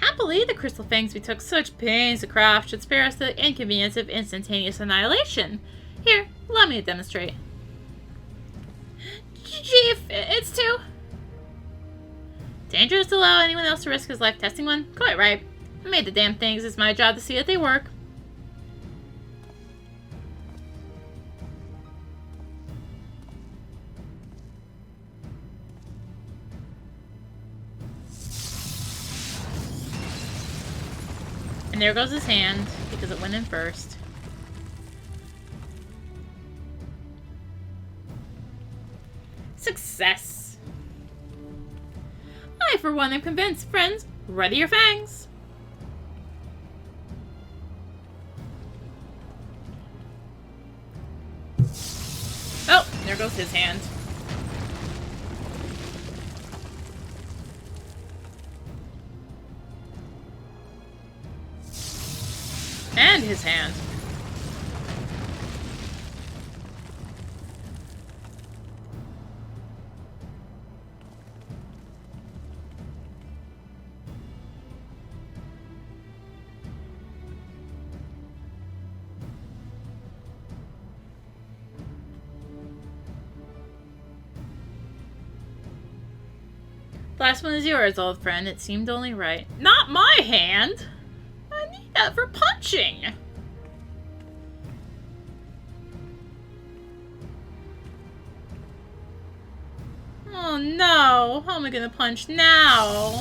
Happily, the crystal fangs we took such pains to craft should spare us the inconvenience of instantaneous annihilation. Here, allow me to demonstrate. Chief, it's too dangerous to allow anyone else to risk his life testing one? Quite right. I made the damn things. It's my job to see that they work. And there goes his hand, because it went in first. Success! I, for one, am convinced. Friends, ready your fangs! Oh, there goes his hand. And his hand. Last one is yours, old friend. It seemed only right. Not my hand! I need that for punching! Oh no! How am I gonna punch now?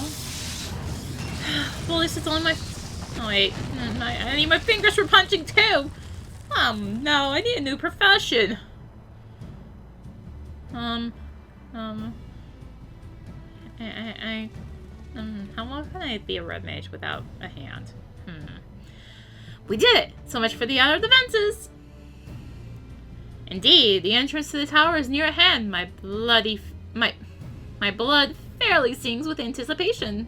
Well, at least it's only my... Oh wait, I need my fingers for punching too! No, I need a new profession! How long can I be a red mage without a hand? We did it! So much for the honor of the fences! Indeed, the entrance to the tower is near at hand. My blood fairly sings with anticipation.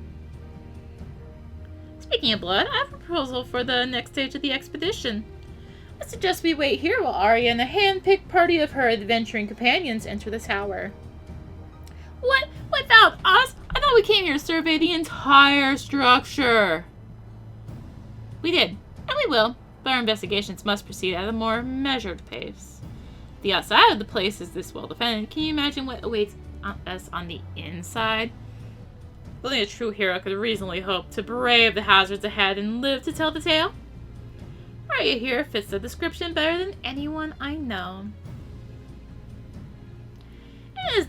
Speaking of blood, I have a proposal for the next stage of the expedition. I suggest we wait here while Arya and a hand-picked party of her adventuring companions enter the tower. What? Without us? I thought we came here to survey the entire structure. We did, and we will, but our investigations must proceed at a more measured pace. The outside of the place is this well defended. Can you imagine what awaits us on the inside? Only a true hero could reasonably hope to brave the hazards ahead and live to tell the tale. Arya here fits the description better than anyone I know. It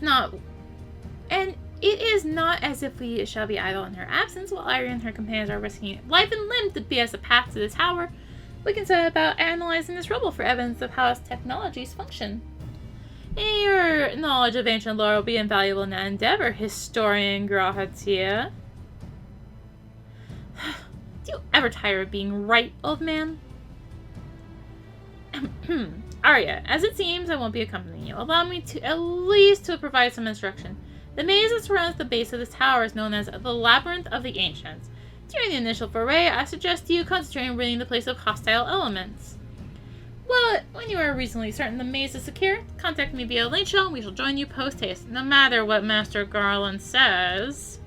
is not as if we shall be idle in her absence while Arya and her companions are risking life and limb to be us a path to the tower. We can set about analyzing this rubble for evidence of how its technologies function. Your knowledge of ancient lore will be invaluable in that endeavor, historian Grahatia. Do you ever tire of being right, old man? Arya, as it seems I won't be accompanying you. Allow me to at least to provide some instruction. The maze that surrounds the base of this tower is known as the Labyrinth of the Ancients. During the initial foray, I suggest you concentrate on ridding the place of hostile elements. Well, when you are reasonably certain the maze is secure, contact me via link shell and we shall join you post-haste, no matter what Master Garland says.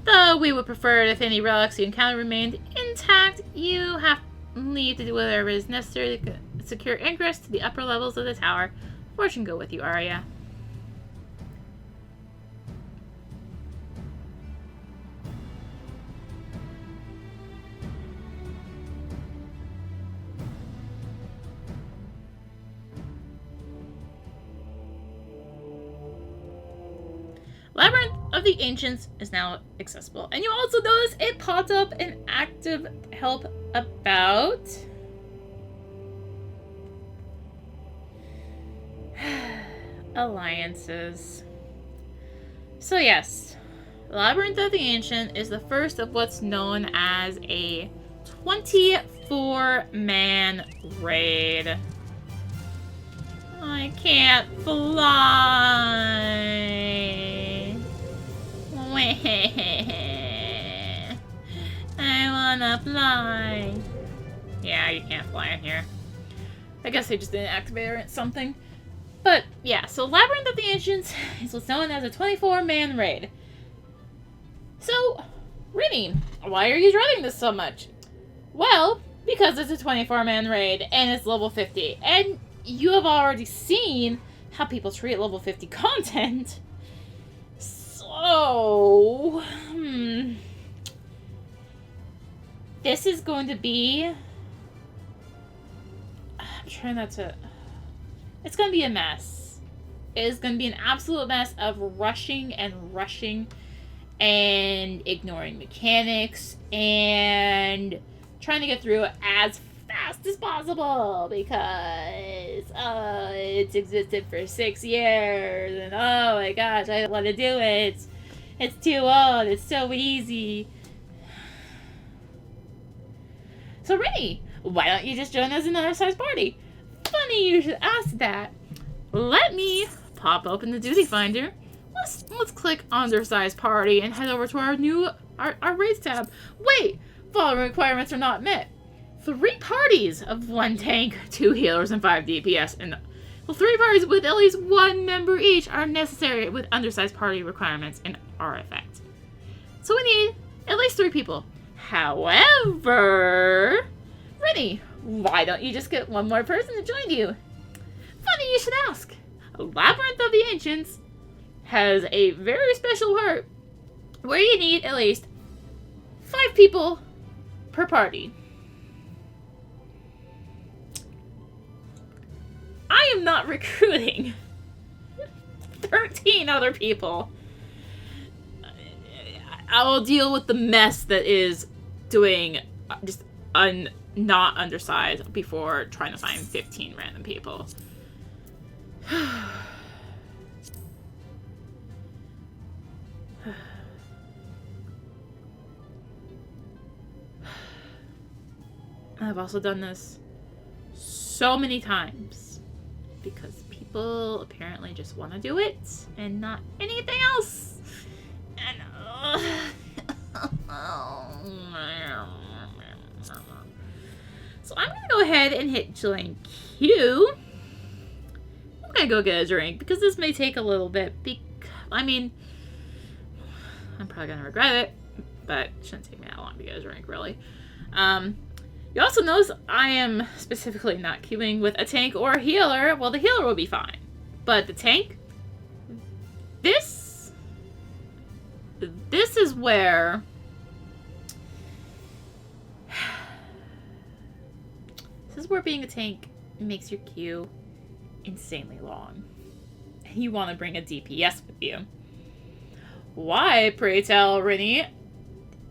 Though we would prefer it if any relics you encounter remained intact, you have leave to do whatever is necessary to secure ingress to the upper levels of the tower. Fortune go with you, Arya. Labyrinth of the Ancients is now accessible. And you also notice it popped up an active help about. Alliances. So yes, Labyrinth of the Ancient is the first of what's known as a 24-man raid. I can't fly. I wanna fly. Yeah, you can't fly in here. I guess they just didn't activate or something. But yeah, so Labyrinth of the Ancients is what's known as a 24-man raid. So, Rini, why are you dreading this so much? Well, because it's a 24-man raid and it's level 50. And you have already seen how people treat level 50 content. So, this is going to be... I'm trying not to... It's going to be a mess. It is going to be an absolute mess of rushing and ignoring mechanics and trying to get through it as fast as possible because it's existed for 6 years and oh my gosh, I don't want to do it. It's too old. It's so easy. So Rini, why don't you just join us in another size party? Funny you should ask that. Let me pop open the duty finder. Let's click undersized party and head over to our raids tab. Wait, following requirements are not met. 3 parties of 1 tank, 2 healers, and 5 DPS. And 3 parties with at least 1 member each are necessary with undersized party requirements in our effect. So we need at least 3 people. However, Rini, why don't you just get 1 more person to join you? Funny you should ask. Labyrinth of the Ancients has a very special heart where you need at least 5 people per party. I am not recruiting 13 other people. I will deal with the mess that is doing just not undersized before trying to find 15 random people. I've also done this so many times because people apparently just want to do it and not anything else. And so I'm gonna go ahead and hit join queue. I'm gonna go get a drink because this may take a little bit. I mean, I'm probably gonna regret it, but it shouldn't take me that long to get a drink, really. You also notice I am specifically not queuing with a tank or a healer. Well, the healer will be fine, but the tank, this is where being a tank makes your queue insanely long. You want to bring a DPS with you. Why, pray tell, Rini?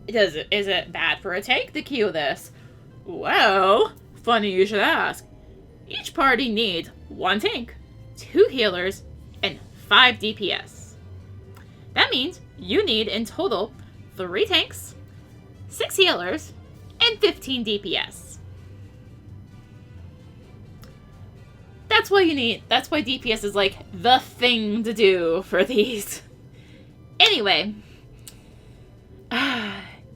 Is it bad for a tank to queue this? Well, funny you should ask. Each party needs 1 tank, 2 healers, and 5 DPS. That means you need in total 3 tanks, 6 healers, and 15 DPS. That's why DPS is like the thing to do for these. Anyway,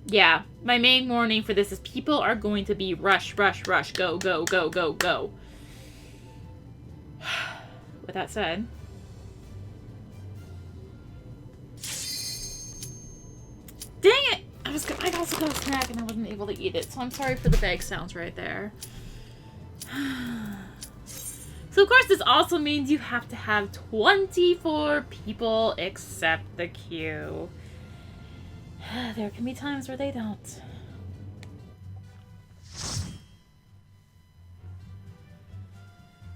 yeah, my main warning for this is people are going to be rush, rush, rush, go, go, go, go, go. With that said, dang it! I also got a snack and I wasn't able to eat it, so I'm sorry for the bag sounds right there. So of course this also means you have to have 24 people accept the queue. There can be times where they don't.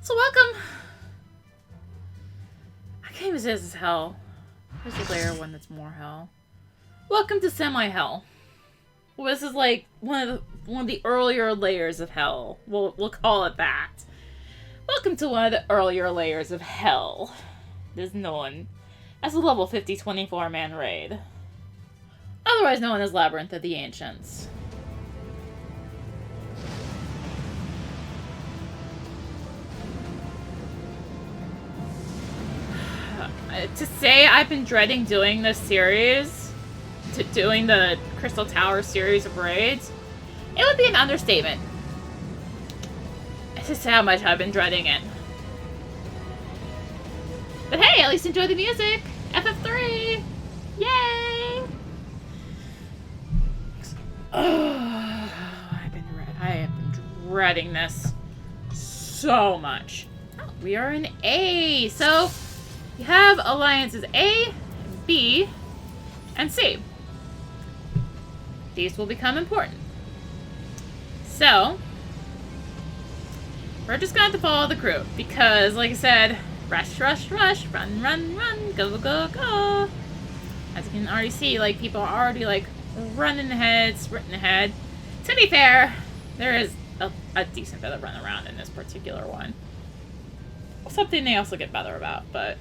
So welcome. I can't even say this is hell. There's a layer one that's more hell. Welcome to semi-hell. Well, this is like one of the earlier layers of hell. We'll call it that. Welcome to one of the earlier layers of hell. This is known as the level 50 24-man raid. Otherwise known as Labyrinth of the Ancients. To say I've been dreading doing this series, doing the Crystal Tower series of raids, it would be an understatement. To say how much I've been dreading it. But hey, at least enjoy the music! FF3! Yay! Oh, I have been dreading this so much. Oh, we are in A. So, you have alliances A, B, and C. These will become important. So, we're just going to have to follow the crew. Because, like I said, rush, rush, rush, run, run, run, go, go, go. As you can already see, like, people are already, like, running ahead, sprinting ahead. To be fair, there is a decent bit of run around in this particular one. Something they also get better about, but...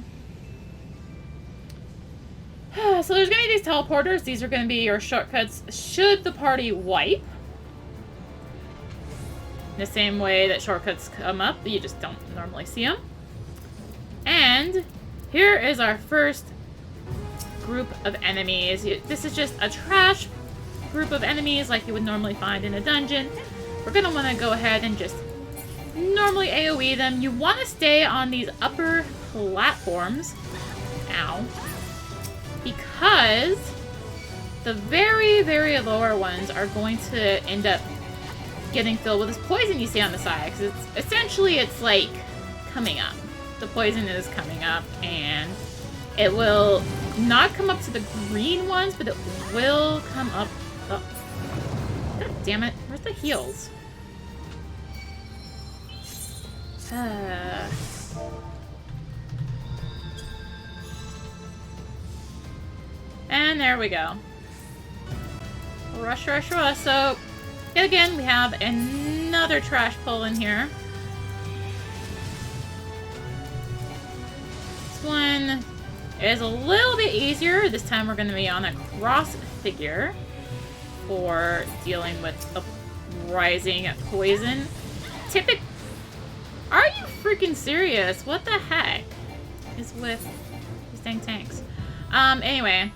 So there's going to be these teleporters. These are going to be your shortcuts should the party wipe. In the same way that shortcuts come up, you just don't normally see them. And here is our first group of enemies. This is just a trash group of enemies like you would normally find in a dungeon. We're going to want to go ahead and just normally AoE them. You want to stay on these upper platforms. Ow. Because the very, very lower ones are going to end up getting filled with this poison you see on the side. Because it's like coming up. The poison is coming up and it will not come up to the green ones, but it will come up. Oh. God damn it. Where's the heals? And there we go. Rush, rush, rush. So, yet again, we have another trash pull in here. This one is a little bit easier. This time we're going to be on a cross figure for dealing with uprising poison. Are you freaking serious? What the heck is with these dang tanks? Anyway,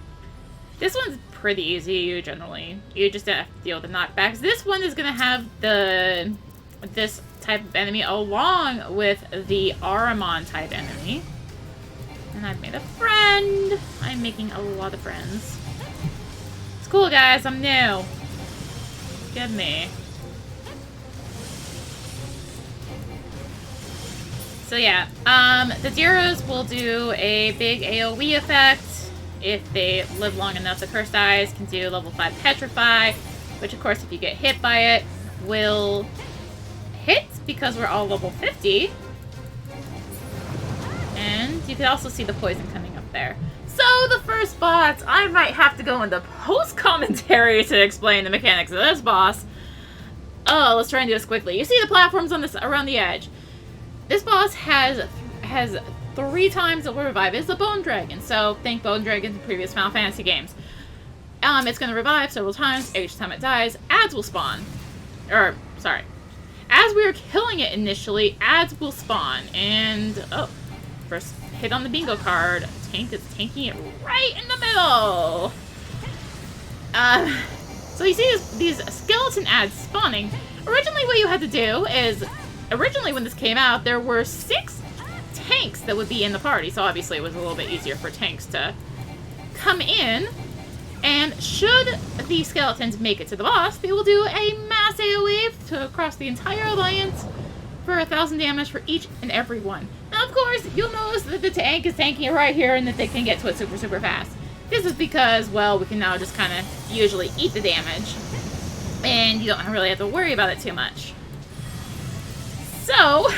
this one's pretty easy. You just have to deal with the knockbacks. This one is gonna have this type of enemy along with the Aramon type enemy. And I've made a friend. I'm making a lot of friends. It's cool, guys. I'm new. Get me. So yeah, the Zeros will do a big AoE effect. If they live long enough, the Cursed Eyes can do level 5 Petrify, which of course if you get hit by it, will hit because we're all level 50. And you can also see the poison coming up there. So the first boss, I might have to go into post-commentary to explain the mechanics of this boss. Oh, let's try and do this quickly. You see the platforms on this around the edge. This boss has 3 times it will revive. It's the Bone Dragon, so think Bone Dragons in previous Final Fantasy games. It's going to revive several times. Each time it dies, adds will spawn. Sorry. As we are killing it initially, adds will spawn. And, oh, first hit on the bingo card. Tank is tanking it right in the middle. So you see these skeleton adds spawning. Originally what you had to do is, originally when this came out, there were 6 tanks that would be in the party, so obviously it was a little bit easier for tanks to come in, and should the skeletons make it to the boss, they will do a mass AoE to across the entire alliance for 1,000 damage for each and every one. Now of course, you'll notice that the tank is tanking it right here and that they can get to it super, super fast. This is because, well, we can now just kind of usually eat the damage, and you don't really have to worry about it too much. So,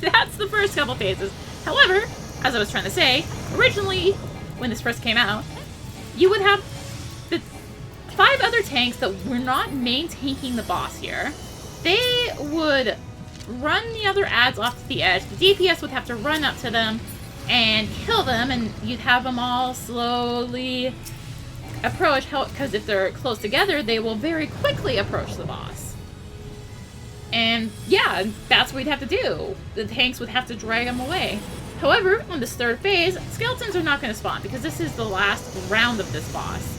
that's the first couple phases. However, as I was trying to say, originally, when this first came out, you would have the 5 other tanks that were not main tanking the boss here. They would run the other adds off to the edge. The DPS would have to run up to them and kill them, and you'd have them all slowly approach, because if they're close together, they will very quickly approach the boss. And yeah, that's what we'd have to do. The tanks would have to drag them away. However, on this third phase, skeletons are not going to spawn because this is the last round of this boss.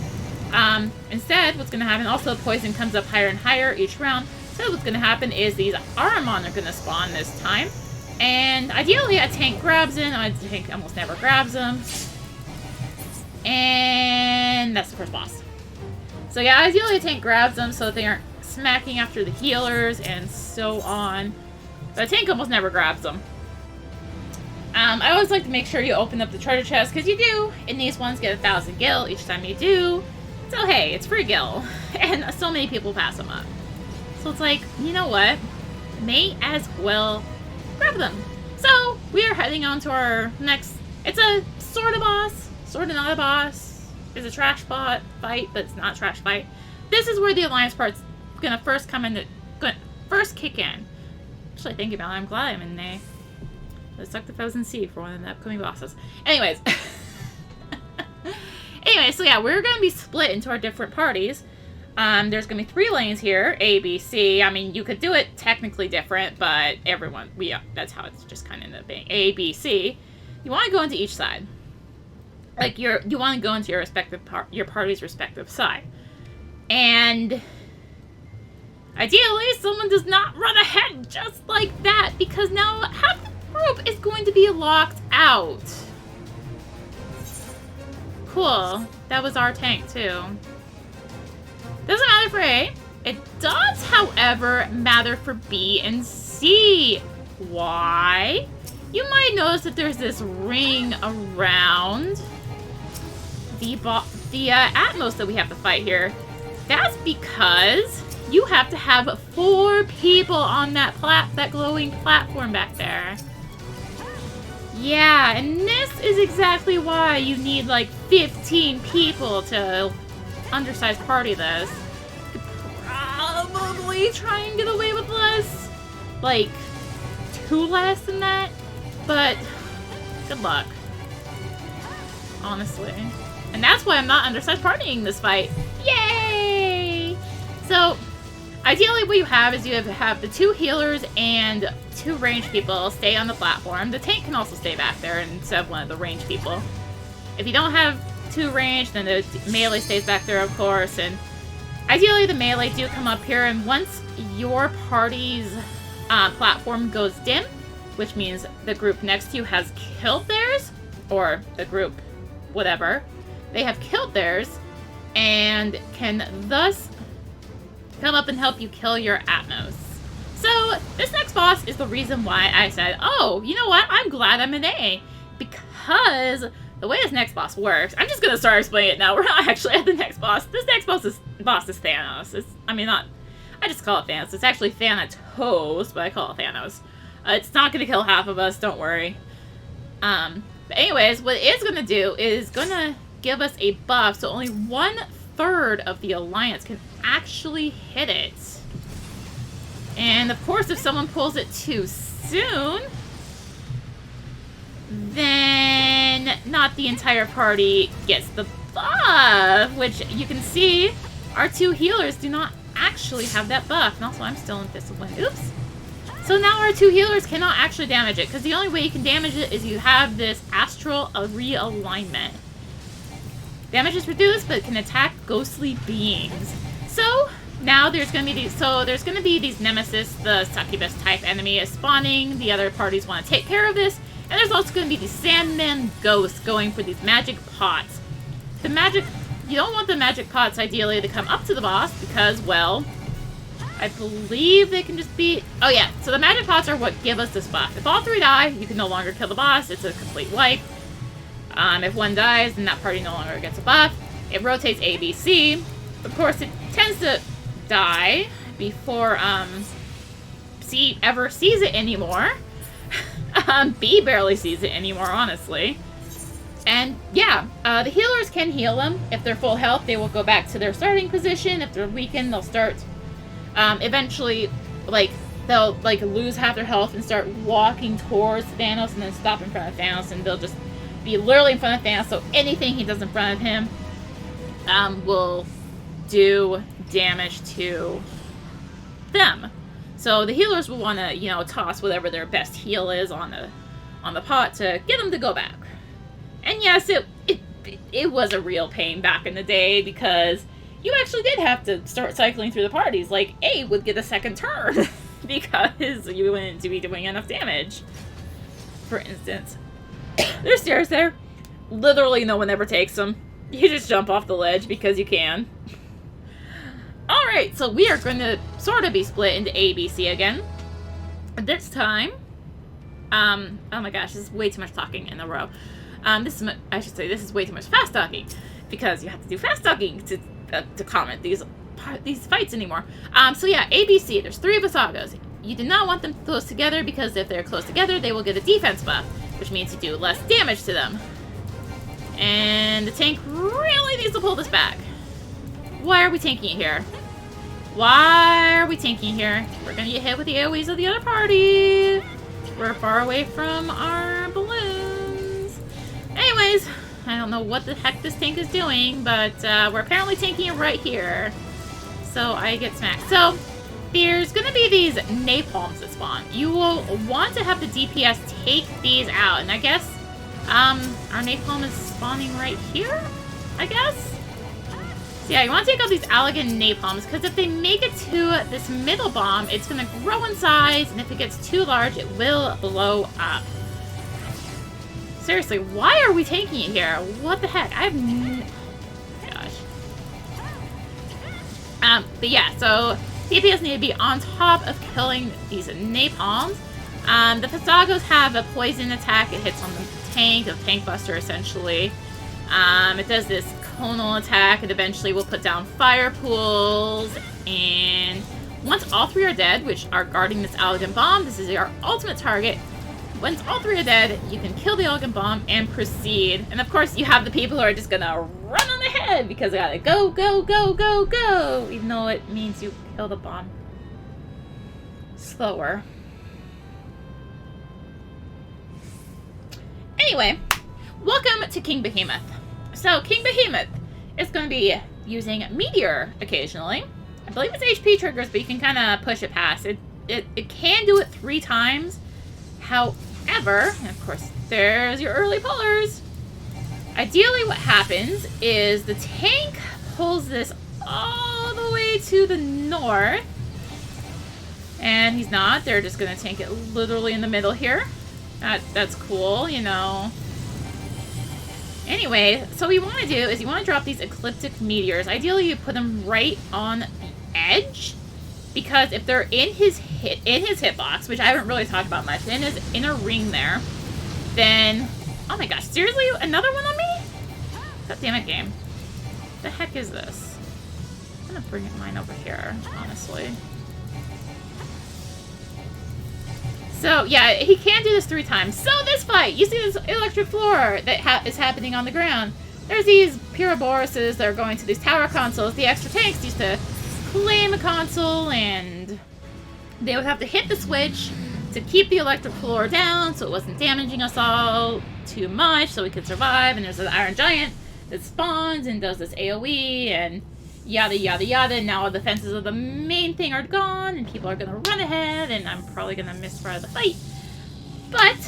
Instead, what's going to happen, also poison comes up higher and higher each round. So what's going to happen is these Aramon are going to spawn this time. And ideally a tank grabs them. A tank almost never grabs them. And that's the first boss. So yeah, ideally a tank grabs them so that they aren't smacking after the healers and so on. But a tank almost never grabs them. I always like to make sure you open up the treasure chest, because you do, in these ones, get 1,000 gil each time you do. So hey, it's free gil. And so many people pass them up. So it's like, you know what? May as well grab them. So we are heading on to our next, it's a sort of boss, sort of not a boss. It's a trash fight, but it's not a trash fight. This is where the alliance part's gonna first kick in. Actually, thinking about it, I'm glad I'm in there. Let's suck the Frozen Sea for one of the upcoming bosses. Anyways. Anyway, so yeah, we're gonna be split into our different parties. There's gonna be 3 lanes here, A, B, C. I mean, you could do it technically different, but that's how it's just kind of ended up being. A, B, C. You want to go into each side. Like, you want to go into your respective your party's respective side. And ideally, someone does not run ahead just like that, because now half the group is going to be locked out. Cool. That was our tank, too. Doesn't matter for A. It does, however, matter for B and C. Why? You might notice that there's this ring around the Atmos that we have to fight here. That's because you have to have 4 people on that glowing platform back there. Yeah, and this is exactly why you need like 15 people to undersized party this. You could probably try and get away with less. Like, 2 less than that. But, good luck. Honestly. And that's why I'm not undersized partying this fight. Yay! So, ideally what you have is you have the 2 healers and 2 ranged people stay on the platform. The tank can also stay back there instead of one of the ranged people. If you don't have 2 ranged, then the melee stays back there, of course. And ideally the melee do come up here, and once your party's platform goes dim, which means the group next to you has killed theirs, or the group, whatever, they have killed theirs, and can thus come up and help you kill your Atmos. So, this next boss is the reason why I said, oh, you know what, I'm glad I'm an A. Because the way this next boss works, I'm just going to start explaining it now. We're not actually at the next boss. This next boss is Thanos. I just call it Thanos. It's actually Thanatos, but I call it Thanos. It's not going to kill half of us, don't worry. But anyways, what it is going to do is going to give us a buff, so only 1/3 of the Alliance can actually hit it. And of course, if someone pulls it too soon, then not the entire party gets the buff, which you can see our 2 healers do not actually have that buff. And also, I'm still in Discipline. Oops. So now our 2 healers cannot actually damage it, because the only way you can damage it is you have this astral realignment. Damage is reduced, but it can attack ghostly beings. So now there's going to be these nemesis, the succubus type enemy is spawning. The other parties want to take care of this. And there's also going to be these Sandman ghosts going for these magic pots. You don't want the magic pots ideally to come up to the boss because, well, I believe they can just be... Oh yeah, so the magic pots are what give us this buff. If all 3 die, you can no longer kill the boss. It's a complete wipe. If 1 dies, then that party no longer gets a buff. It rotates A, B, C. Of course, it tends to die before C ever sees it anymore. B barely sees it anymore, honestly. And yeah, the healers can heal them. If they're full health, they will go back to their starting position. If they're weakened, they'll start eventually, they'll lose half their health and start walking towards Thanos and then stop in front of Thanos, and they'll just be literally in front of Thanos, so anything he does in front of him will do damage to them. So the healers will want to, toss whatever their best heal is on the pot to get them to go back. And yes, it was a real pain back in the day, because you actually did have to start cycling through the parties. Like, A would get a second turn because you wouldn't be doing enough damage. For instance, there's stairs there. Literally no one ever takes them. You just jump off the ledge because you can. Alright, so we are going to sort of be split into A, B, C again. This time, oh my gosh, this is way too much talking in a row. This is way too much fast talking, because you have to do fast talking to comment these fights anymore. So yeah, A, B, C, there's 3 Visagos. You do not want them close together, because if they're close together, they will get a defense buff, which means you do less damage to them. And the tank really needs to pull this back. Why are we tanking it here? Why are we tanking here? We're gonna get hit with the AoEs of the other party. We're far away from our balloons. Anyways, I don't know what the heck this tank is doing, but we're apparently tanking it right here. So I get smacked. So there's gonna be these napalms that spawn. You will want to have the DPS take these out, and I guess our napalm is spawning right here, I guess? So yeah, you want to take out these Allegan napalms, because if they make it to this middle bomb, it's going to grow in size, and if it gets too large, it will blow up. Seriously, why are we taking it here? What the heck? I have no... Gosh. But yeah, so DPS need to be on top of killing these napalms. The Visagos have a poison attack. It hits on the tank, a tank buster essentially. It does this conal attack, and eventually will put down fire pools. And once all 3 are dead, which are guarding this elegant bomb, this is your ultimate target. Once all 3 are dead, you can kill the elegant bomb and proceed. And of course, you have the people who are just gonna run on ahead because they gotta go, go, go, go, go, even though it means you kill the bomb slower. Anyway, welcome to King Behemoth. So, King Behemoth is going to be using Meteor occasionally. I believe it's HP triggers, but you can kind of push it past. It can do it 3 times. However, and of course, there's your early pullers. Ideally, what happens is the tank pulls this all the way to the north. And he's not. They're just going to tank it literally in the middle here. That's cool, you know. Anyway, so what you want to do is you want to drop these ecliptic meteors. Ideally, you put them right on the edge, because if they're in his hitbox, which I haven't really talked about much, in his inner ring there, then oh my gosh, seriously, another one on me? God damn it, game. What the heck is this? I'm gonna bring mine over here, honestly. So, yeah, he can do this 3 times. So, this fight, you see this electric floor that is happening on the ground. There's these Pyroboruses that are going to these tower consoles. The extra tanks used to claim a console, and they would have to hit the switch to keep the electric floor down so it wasn't damaging us all too much so we could survive. And there's an Iron Giant that spawns and does this AoE, and yada yada yada, and now all the defenses of the main thing are gone, and people are gonna run ahead, and I'm probably gonna misfire the fight. But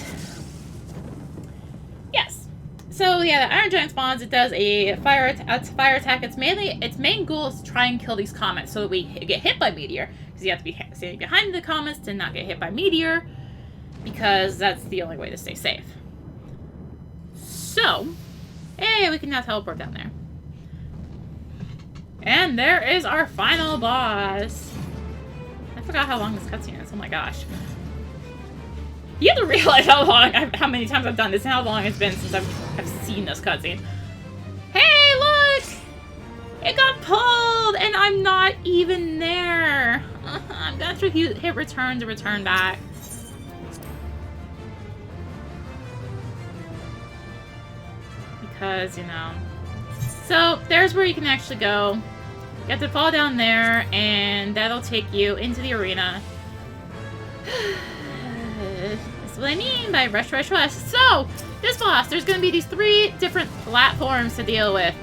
yes. So yeah, the Iron Giant spawns, it does a fire attack. Its main goal is to try and kill these comets so that we get hit by meteor. Because you have to be standing behind the comets to not get hit by meteor, because that's the only way to stay safe. So, hey, we can now teleport down there. And there is our final boss. I forgot how long this cutscene is. Oh my gosh. You have to realize how many times I've done this and how long it's been since I've seen this cutscene. Hey, look! It got pulled, and I'm not even there. I'm gonna have to hit return to return back. Because, you know. So, there's where you can actually go. You have to fall down there, and that'll take you into the arena. That's what I mean by rush, rush, rush. So, this boss, there's going to be these 3 different platforms to deal with.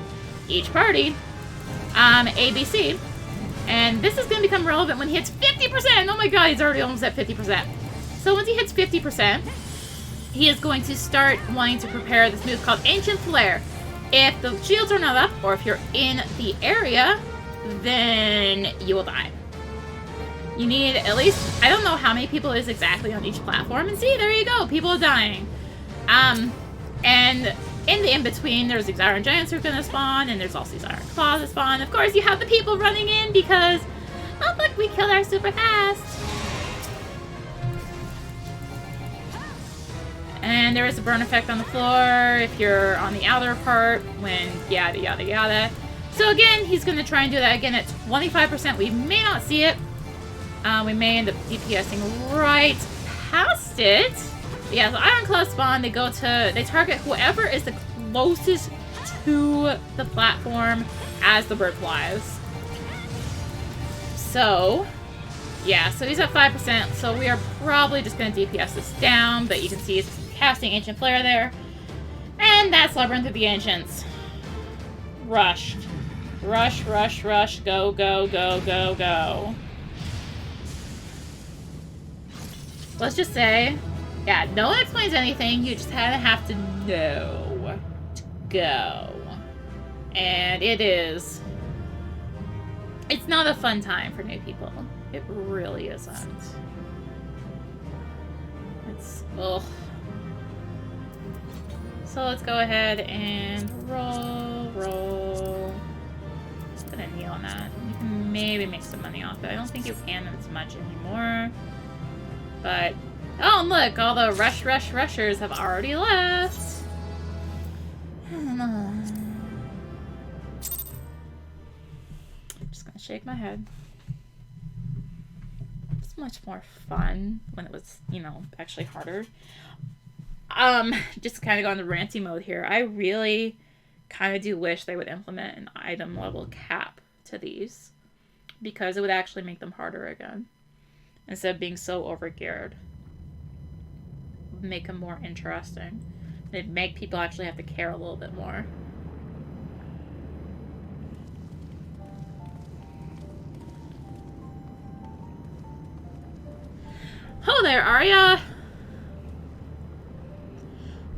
Each party, A, B, C. And this is going to become relevant when he hits 50%! Oh my god, he's already almost at 50%. So once he hits 50%, he is going to start wanting to prepare this move called Ancient Flair. If the shields are not up, or if you're in the area, then you will die. You need at least, I don't know how many people it is exactly on each platform, and see, there you go, people are dying. And in the in-between, there's these Iron Giants who are going to spawn, and there's also these Iron Claws that spawn. Of course, you have the people running in because, oh look, we killed our super fast. And there is a burn effect on the floor if you're on the outer part, when yada yada yada. So again, he's going to try and do that again at 25%. We may not see it. We may end up DPSing right past it. But yeah, the Iron Claw spawn, they target whoever is the closest to the platform as the bird flies. So, yeah, so he's at 5%, so we are probably just going to DPS this down, but you can see he's casting Ancient Flair there. And that's Labyrinth of the Ancients. Rush. Rush, rush, rush, go, go, go, go, go. Let's just say, yeah, no one explains anything, you just kind of have to know to go. And it's not a fun time for new people. It really isn't. Ugh. So let's go ahead and roll. Just put a knee on that. You can maybe make some money off it. I don't think you can as much anymore. But, oh, and look, all the rushers have already left. shake my head. It's much more fun when it was, you know, actually harder. Just kind of go into ranty mode here. I really kind of do wish they would implement an item level cap to these, because it would actually make them harder again instead of being so overgeared. Make them more interesting. It'd make people actually have to care a little bit more. Oh there, Arya!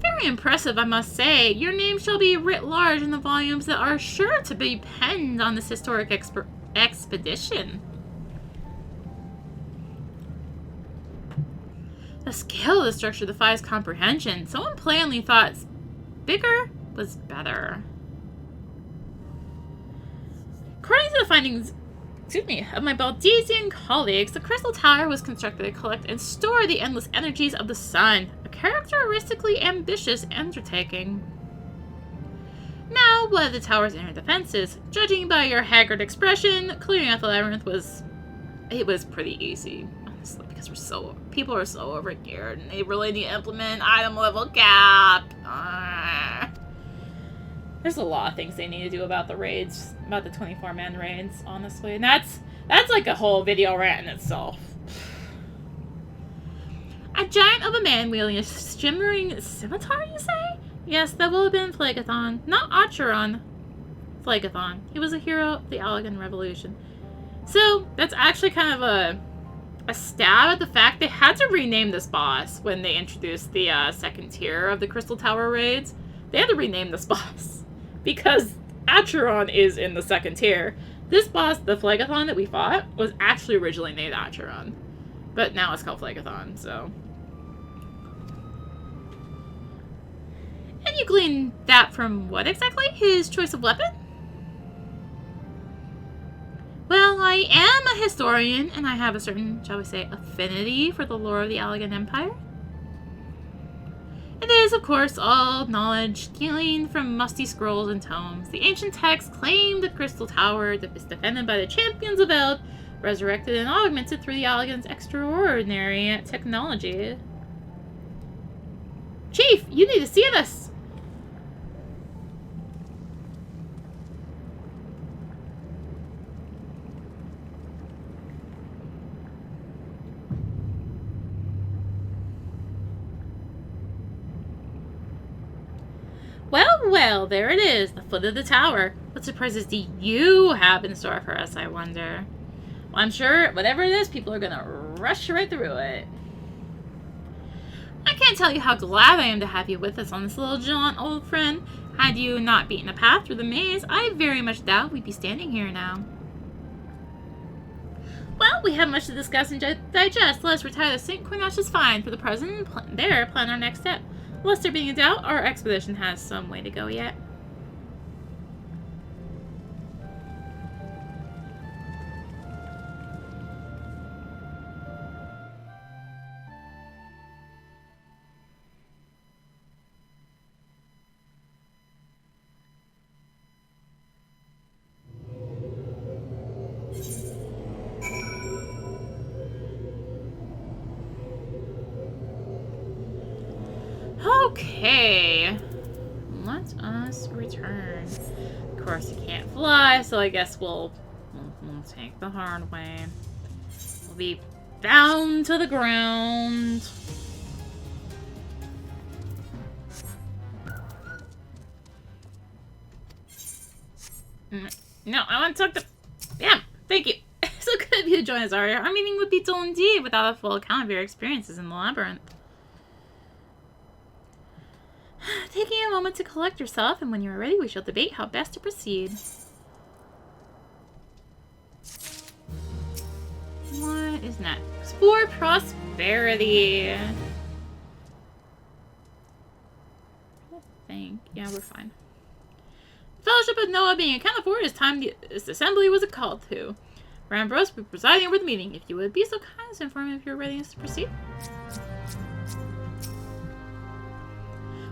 Very impressive, I must say. Your name shall be writ large in the volumes that are sure to be penned on this historic expedition. The scale of the structure defies comprehension. Someone plainly thought bigger was better. According to the findings, of my Baldesian colleagues, the Crystal Tower was constructed to collect and store the endless energies of the sun, a characteristically ambitious undertaking. Now, what are the tower's inner defenses? Judging by your haggard expression, clearing out the labyrinth was pretty easy, honestly, because people are so overgeared, and they really need to implement item level cap. There's a lot of things they need to do about the raids, about the 24-man raids, honestly. And that's like a whole video rant in itself. A giant of a man wielding a shimmering scimitar, you say? Yes, that will have been Phlegethon, not Acheron. Phlegethon. He was a hero of the Allegan Revolution. So, that's actually kind of a stab at the fact they had to rename this boss when they introduced the second tier of the Crystal Tower raids. They had to rename this boss. Because Acheron is in the second tier. This boss, the Phlegethon that we fought, was actually originally named Acheron. But now it's called Phlegethon, so. And you glean that from what exactly? His choice of weapon? Well, I am a historian, and I have a certain, shall we say, affinity for the lore of the Allegan Empire. It is, of course, all knowledge gleaned from musty scrolls and tomes. The ancient texts claim the Crystal Tower is defended by the champions of Eld, resurrected and augmented through the Allegan's extraordinary technology. Chief, you need to see this! Well, there it is, the foot of the tower. What surprises do you have in store for us, I wonder? Well, I'm sure whatever it is, people are gonna rush right through it. I can't tell you how glad I am to have you with us on this little jaunt, old friend. Had you not beaten a path through the maze, I very much doubt we'd be standing here now. Well, we have much to discuss and digest. Let us retire to St. Quinach's Fine for the present and plan our next step. Lest there being a doubt, our expedition has some way to go yet. Okay, let us return. Of course, you can't fly, so I guess we'll take the hard way. We'll be bound to the ground. No, I want to talk to... Yeah, thank you. So good of you to join us, Arya. Our meeting would be dull indeed without a full account of your experiences in the Labyrinth. Taking a moment to collect yourself, and when you are ready, we shall debate how best to proceed. What is next? Explore prosperity. I think. Yeah, we're fine. Fellowship of Noah being accounted for, it is time this assembly was called to. Ambrose will be presiding over the meeting. If you would be so kind as to inform me of your readiness to proceed.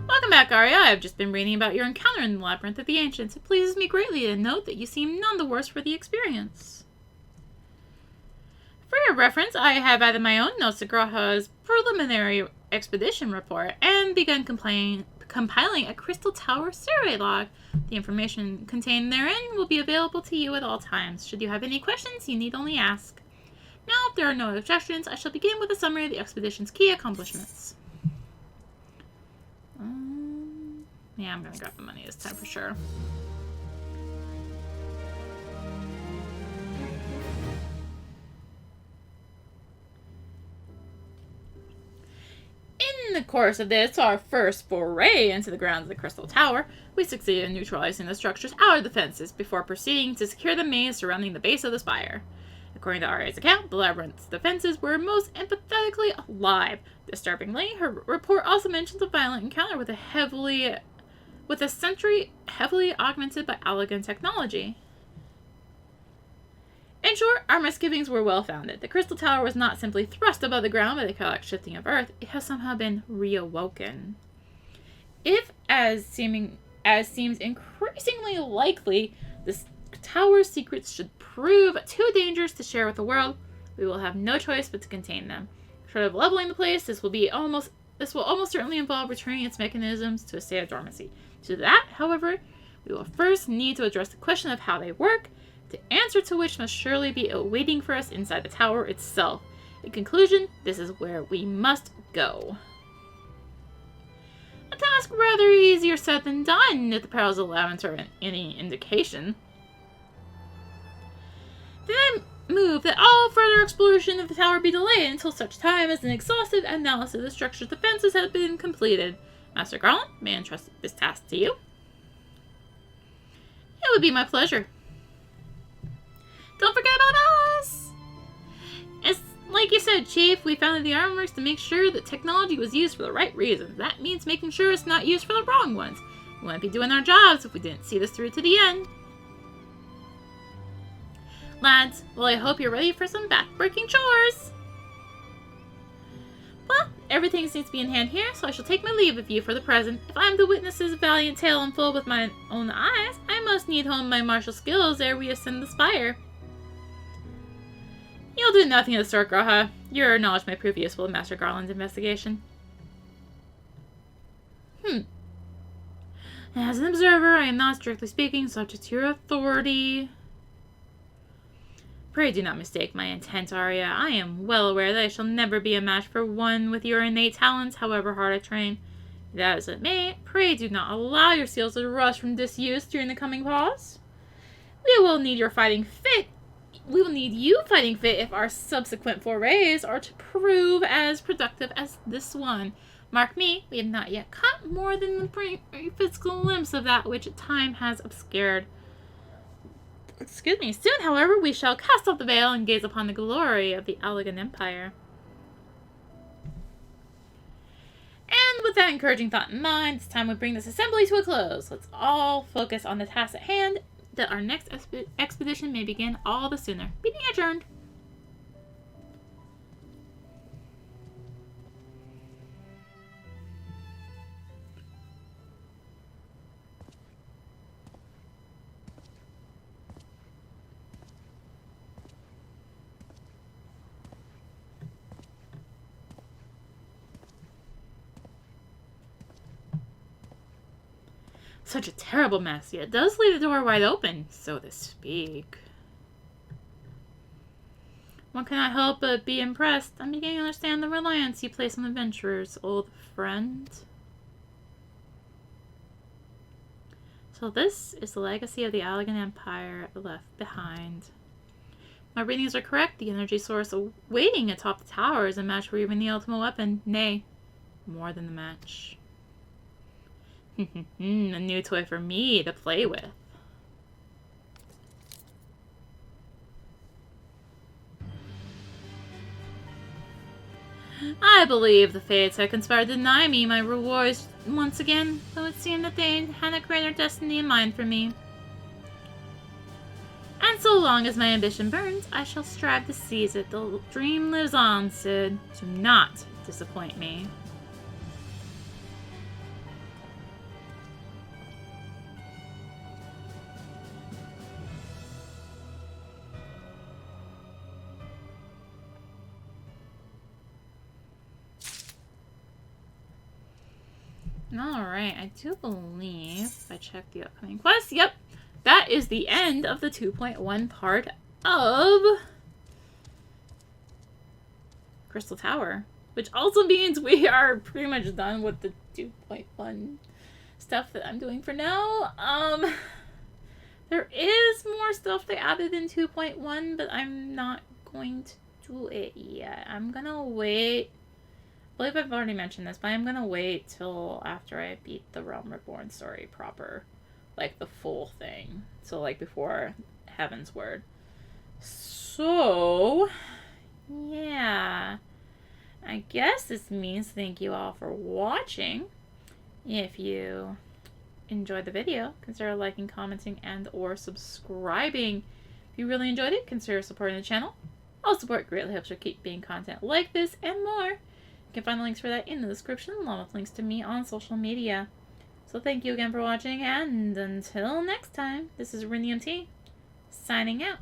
Welcome Welcome back, Arya. I have just been reading about your encounter in the Labyrinth of the Ancients. It pleases me greatly to note that you seem none the worse for the experience. For your reference, I have added my own notes to Graha's preliminary expedition report and begun compiling a Crystal Tower survey log. The information contained therein will be available to you at all times. Should you have any questions, you need only ask. Now, if there are no objections, I shall begin with a summary of the expedition's key accomplishments. Yeah, I'm gonna grab the money this time for sure. In the course of this, our first foray into the grounds of the Crystal Tower, we succeeded in neutralizing the structure's outer defenses before proceeding to secure the maze surrounding the base of the spire. According to Arya's account, the Labyrinth's defenses were most empathetically alive. Disturbingly, her report also mentions a violent encounter with a sentry heavily augmented by elegant technology. In short, our misgivings were well-founded. The Crystal Tower was not simply thrust above the ground by the chaotic shifting of Earth, it has somehow been reawoken. If, as seems increasingly likely, this tower's secrets should prove too dangerous to share with the world, we will have no choice but to contain them. Short of leveling the place, this will almost certainly involve returning its mechanisms to a state of dormancy. To that, however, we will first need to address the question of how they work, the answer to which must surely be awaiting for us inside the tower itself. In conclusion, this is where we must go. A task rather easier said than done, if the perils of the Labyrinth are any indication. Then I move that all further exploration of the tower be delayed until such time as an exhaustive analysis of the structure's defenses has been completed. Master Garland, may I entrust this task to you? It would be my pleasure. Don't forget about us! It's like you said, Chief, we founded the Ironworks to make sure that technology was used for the right reasons. That means making sure it's not used for the wrong ones. We wouldn't be doing our jobs if we didn't see this through to the end. Lads, well, I hope you're ready for some back-breaking chores. Well, everything seems to be in hand here, so I shall take my leave of you for the present. If I am to witness this valiant tale unfold with my own eyes, I must need hone my martial skills ere we ascend the spire. You'll do nothing of the sort, Graha. Your knowledge may prove useful in Master Garland's investigation. As an observer, I am not, strictly speaking, subject to your authority. Pray do not mistake my intent, Arya. I am well aware that I shall never be a match for one with your innate talents, however hard I train. That as it may, pray do not allow your skills to rust from disuse during the coming pause. We will need you fighting fit if our subsequent forays are to prove as productive as this one. Mark me, we have not yet caught more than the briefest glimpse of that which time has obscured. Excuse me. Soon, however, we shall cast off the veil and gaze upon the glory of the elegant empire. And with that encouraging thought in mind, it's time we bring this assembly to a close. Let's all focus on the task at hand, that our next expedition may begin all the sooner. Meeting adjourned. Such a terrible mess, yet it does leave the door wide open, so to speak. One cannot help but be impressed. I'm beginning to understand the reliance you place on adventurers, old friend. So this is the legacy of the elegant empire left behind. My readings are correct. The energy source awaiting atop the tower is a match for even the ultimate weapon. Nay, more than the match. A new toy for me to play with. I believe the fates had conspired to deny me my rewards once again, though it seemed that they had a greater destiny in mind for me. And so long as my ambition burns, I shall strive to seize it. The dream lives on, Sid. Do not disappoint me. Alright, I do believe, if I check the upcoming quest, yep, that is the end of the 2.1 part of Crystal Tower. Which also means we are pretty much done with the 2.1 stuff that I'm doing for now. There is more stuff they added in 2.1, but I'm not going to do it yet. I'm gonna wait. I believe I've already mentioned this, but I'm gonna wait till after I beat the Realm Reborn story proper. Like, the full thing. So, like, before Heaven's Word. So, yeah. I guess this means thank you all for watching. If you enjoyed the video, consider liking, commenting, and or subscribing. If you really enjoyed it, consider supporting the channel. All support greatly helps her keep being content like this and more. You can find the links for that in the description, along with links to me on social media. So thank you again for watching, and until next time, this is rinimt, signing out.